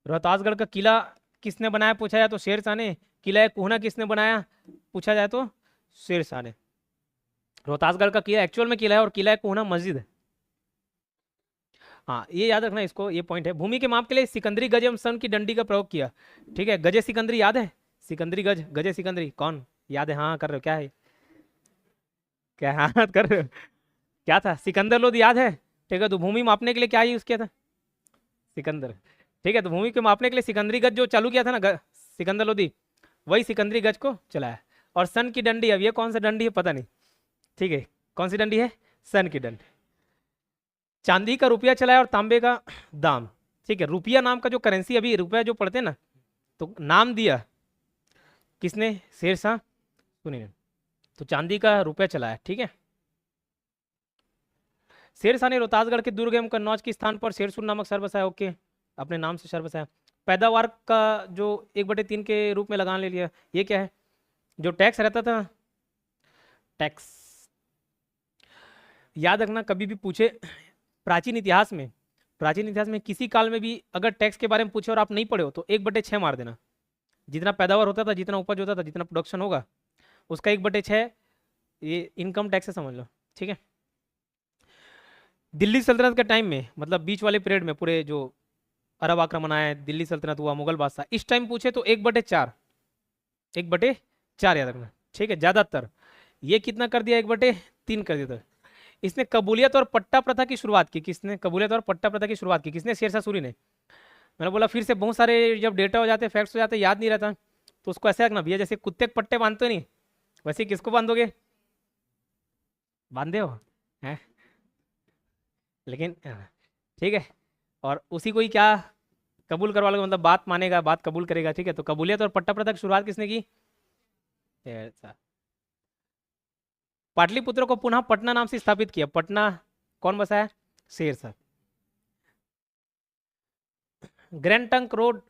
रोहतासगढ़ का किला किसने बनाया पूछा जाए तो शेरशाह ने। किला है कोहना किसने बनाया पूछा जाए तो शेरशाह ने। रोहतासगढ़ का किला एक्चुअल में किला है, और किला है कोहना मस्जिद है। हाँ, ये याद रखना, इसको, ये पॉइंट है। भूमि के माप के लिए सिकंदरी गज एवं सन की डंडी का प्रयोग किया, ठीक है। गजे सिकंदरी याद है? सिकंदरी गज, गजे सिकंदरी कौन याद है? हाँ कर रहे हो, क्या है, क्या हाँ कर रहे हो? क्या था? सिकंदर लोधी याद है, ठीक है। तो भूमि मापने के लिए क्या यूज किया था? सिकंदर, ठीक है। तो भूमि को मापने के लिए सिकंदरी गज जो चालू किया था ना सिकंदर लोधी, वही सिकंदरी गज को चलाया। और सन की डंडी, अब ये कौन सा डंडी है पता नहीं, ठीक है। कौन सी डंडी है? सन की डंडी। चांदी का रुपया चलाया और तांबे का दाम, ठीक है। रुपया नाम का जो करेंसी, अभी रुपया जो पढ़ते हैं ना, तो नाम दिया किसने? शेरशाह सूरी ने। तो चांदी का रुपया चलाया, ठीक है। शेरशाह ने रोहतासगढ़ के दुर्ग एवं कन्नौज के स्थान पर शेरसुर नामक शहर बसाया, ओके, अपने नाम से शहर बसाया। पैदावार का जो 1/3 के रूप में लगान ले लिया, ये क्या है? जो टैक्स रहता था, टैक्स। याद रखना, कभी भी पूछे प्राचीन इतिहास में, प्राचीन इतिहास में किसी काल में भी अगर टैक्स के बारे में पूछे और आप नहीं पढ़े हो, तो 1/6 मार देना। जितना पैदावार होता था, जितना उपज होता था, जितना प्रोडक्शन होगा, उसका 1/6 ये इनकम टैक्स है, समझ लो, ठीक है। दिल्ली सल्तनत के टाइम में, मतलब बीच वाले पीरियड में, पूरे जो अरब आक्रमण आया, दिल्ली सल्तनत हुआ, मुगल बादशाह, इस टाइम पूछे तो 1/4, 1/4 याद रखना, ठीक है। ज्यादातर ये कितना कर दिया? 1/3 कर दिया था। इसने कबूलियत और पट्टा प्रथा की शुरुआत की। किसने कबूलियत और पट्टा प्रथा की शुरुआत की? किसने? शेरशाह सूरी ने। मैंने बोला फिर से बहुत सारे जब डेटा हो जाते, फैक्ट्स हो जाते, याद नहीं रहता, तो उसको ऐसे रखना भैया, जैसे कुत्ते के पट्टे बांधते नहीं, वैसे किसको बांधोगे? बांधे हो हैं? लेकिन ठीक है, और उसी को ही क्या कबूल करवा लोगे, मतलब बात मानेगा, बात कबूल करेगा, ठीक है। तो कबूलियत और पट्टा प्रथा की शुरुआत किसने की? ऐसा। पाटलिपुत्र को पुनः पटना नाम से स्थापित किया। पटना कौन बसाया? शेरशाह। ग्रैंड ट्रंक रोड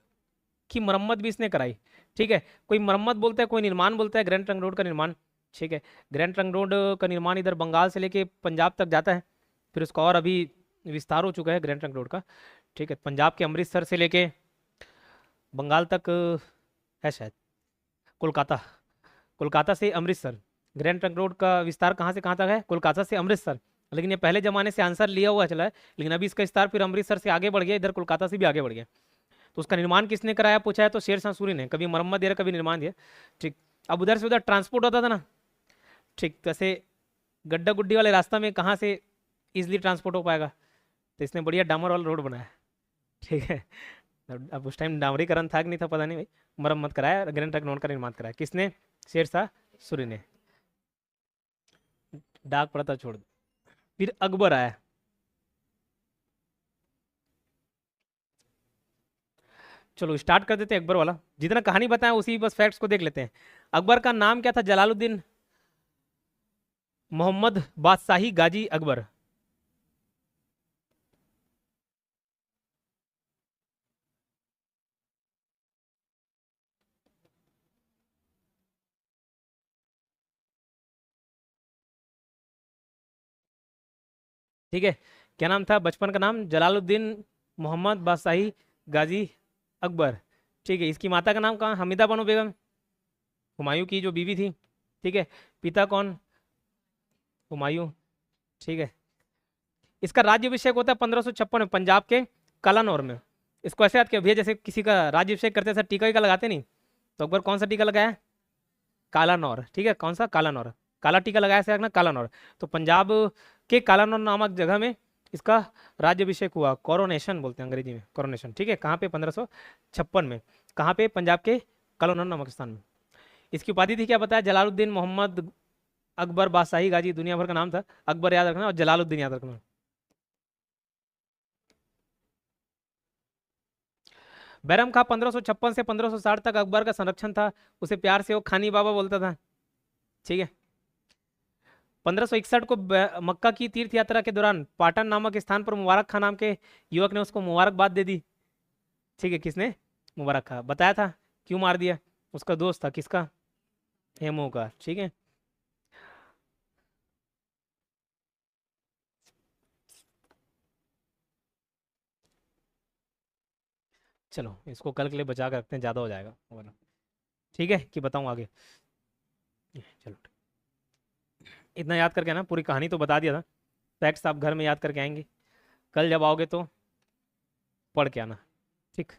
की मरम्मत भी इसने कराई, ठीक है। कोई मरम्मत बोलता है, कोई निर्माण बोलता है। ग्रैंड ट्रंक रोड का निर्माण, ठीक है। ग्रैंड ट्रंक रोड का निर्माण इधर बंगाल से लेके पंजाब तक जाता है, फिर उसका और अभी विस्तार हो चुका है ग्रैंड ट्रंक रोड का, ठीक है। पंजाब के अमृतसर से लेके बंगाल तक है शायद, कोलकाता, कोलकाता से अमृतसर। ग्रैंड ट्रंक रोड का विस्तार कहाँ से कहाँ तक है? कोलकाता से अमृतसर। लेकिन ये पहले जमाने से आंसर लिया हुआ चला है, लेकिन अभी इसका विस्तार फिर अमृतसर से आगे बढ़ गया, इधर कोलकाता से भी आगे बढ़ गया। तो उसका निर्माण किसने कराया पूछा है तो शेरशाह सूरी ने। कभी मरम्मत दिया, कभी निर्माण दिया, ठीक। अब उधर से उधर ट्रांसपोर्ट होता था ना, ठीक, जैसे गड्ढा गुड्डी वाले रास्ता में कहाँ से इजिली ट्रांसपोर्ट हो पाएगा, तो इसने बढ़िया डामर वाला रोड बनाया, ठीक है। अब उस टाइम डामरीकरण था कि नहीं था पता नहीं भाई, मरम्मत कराया, ग्रैंड ट्रंक रोड का निर्माण कराया। किसने? शेरशाह सूरी ने। डाक प्रथा छोड़ दो। फिर अकबर आया। चलो स्टार्ट कर देते हैं अकबर वाला, जितना कहानी बताया उसी बस फैक्ट्स को देख लेते हैं। अकबर का नाम क्या था? जलालुद्दीन मोहम्मद बादशाही गाजी अकबर। ठीक है, क्या नाम था बचपन का नाम? जलालुद्दीन मोहम्मद बादशाही गाजी अकबर। ठीक है, इसकी माता का नाम कहाँ? हमीदा बानो बेगम, हुमायूं की जो बीवी थी। ठीक है, पिता कौन? हुमायूं। ठीक है, इसका राज्यभिषेक होता है 1556 में पंजाब के कलानौर में। इसको ऐसे याद किया भैया, जैसे किसी का राज्यभिषेक करते सर टीका वीका लगाते नहीं, तो अकबर कौन सा टीका लगाया? कालानौर। ठीक है, कौन सा? कालानौर। काला टीका लगाया से रखना कालानौर। तो पंजाब के कालानौर नामक जगह में इसका राज्यभिषेक हुआ, कोरोनेशन बोलते हैं अंग्रेजी में, कोरोनेशन। ठीक है, कहाँ पे? 1556 में। कहाँ पे? पंजाब के कालानौर नामक स्थान में। इसकी उपाधि थी क्या बताया? जलालुद्दीन मोहम्मद अकबर बादशाही गाजी, दुनिया भर का नाम था। अकबर याद रखना और जलालुद्दीन याद रखना। बैरम खां 1556 से 1560 तक अकबर का संरक्षण था। उसे प्यार से वो खानी बाबा बोलता था। ठीक है, 1561 को मक्का की तीर्थ यात्रा के दौरान पाटन नामक स्थान पर मुबारक खां नाम के युवक ने उसको मुबारकबाद दे दी। ठीक है, किसने? मुबारक खां। बताया था क्यों मार दिया? उसका दोस्त था, किसका? हेमू का। ठीक है, चलो इसको कल के लिए बचा कर रखते हैं, ज़्यादा हो जाएगा वरना। ठीक है, कि बताऊं आगे? चलो इतना याद करके ना, पूरी कहानी तो बता दिया था, फैक्ट्स आप घर में याद करके आएंगे, कल जब आओगे तो पढ़ के आना। ठीक।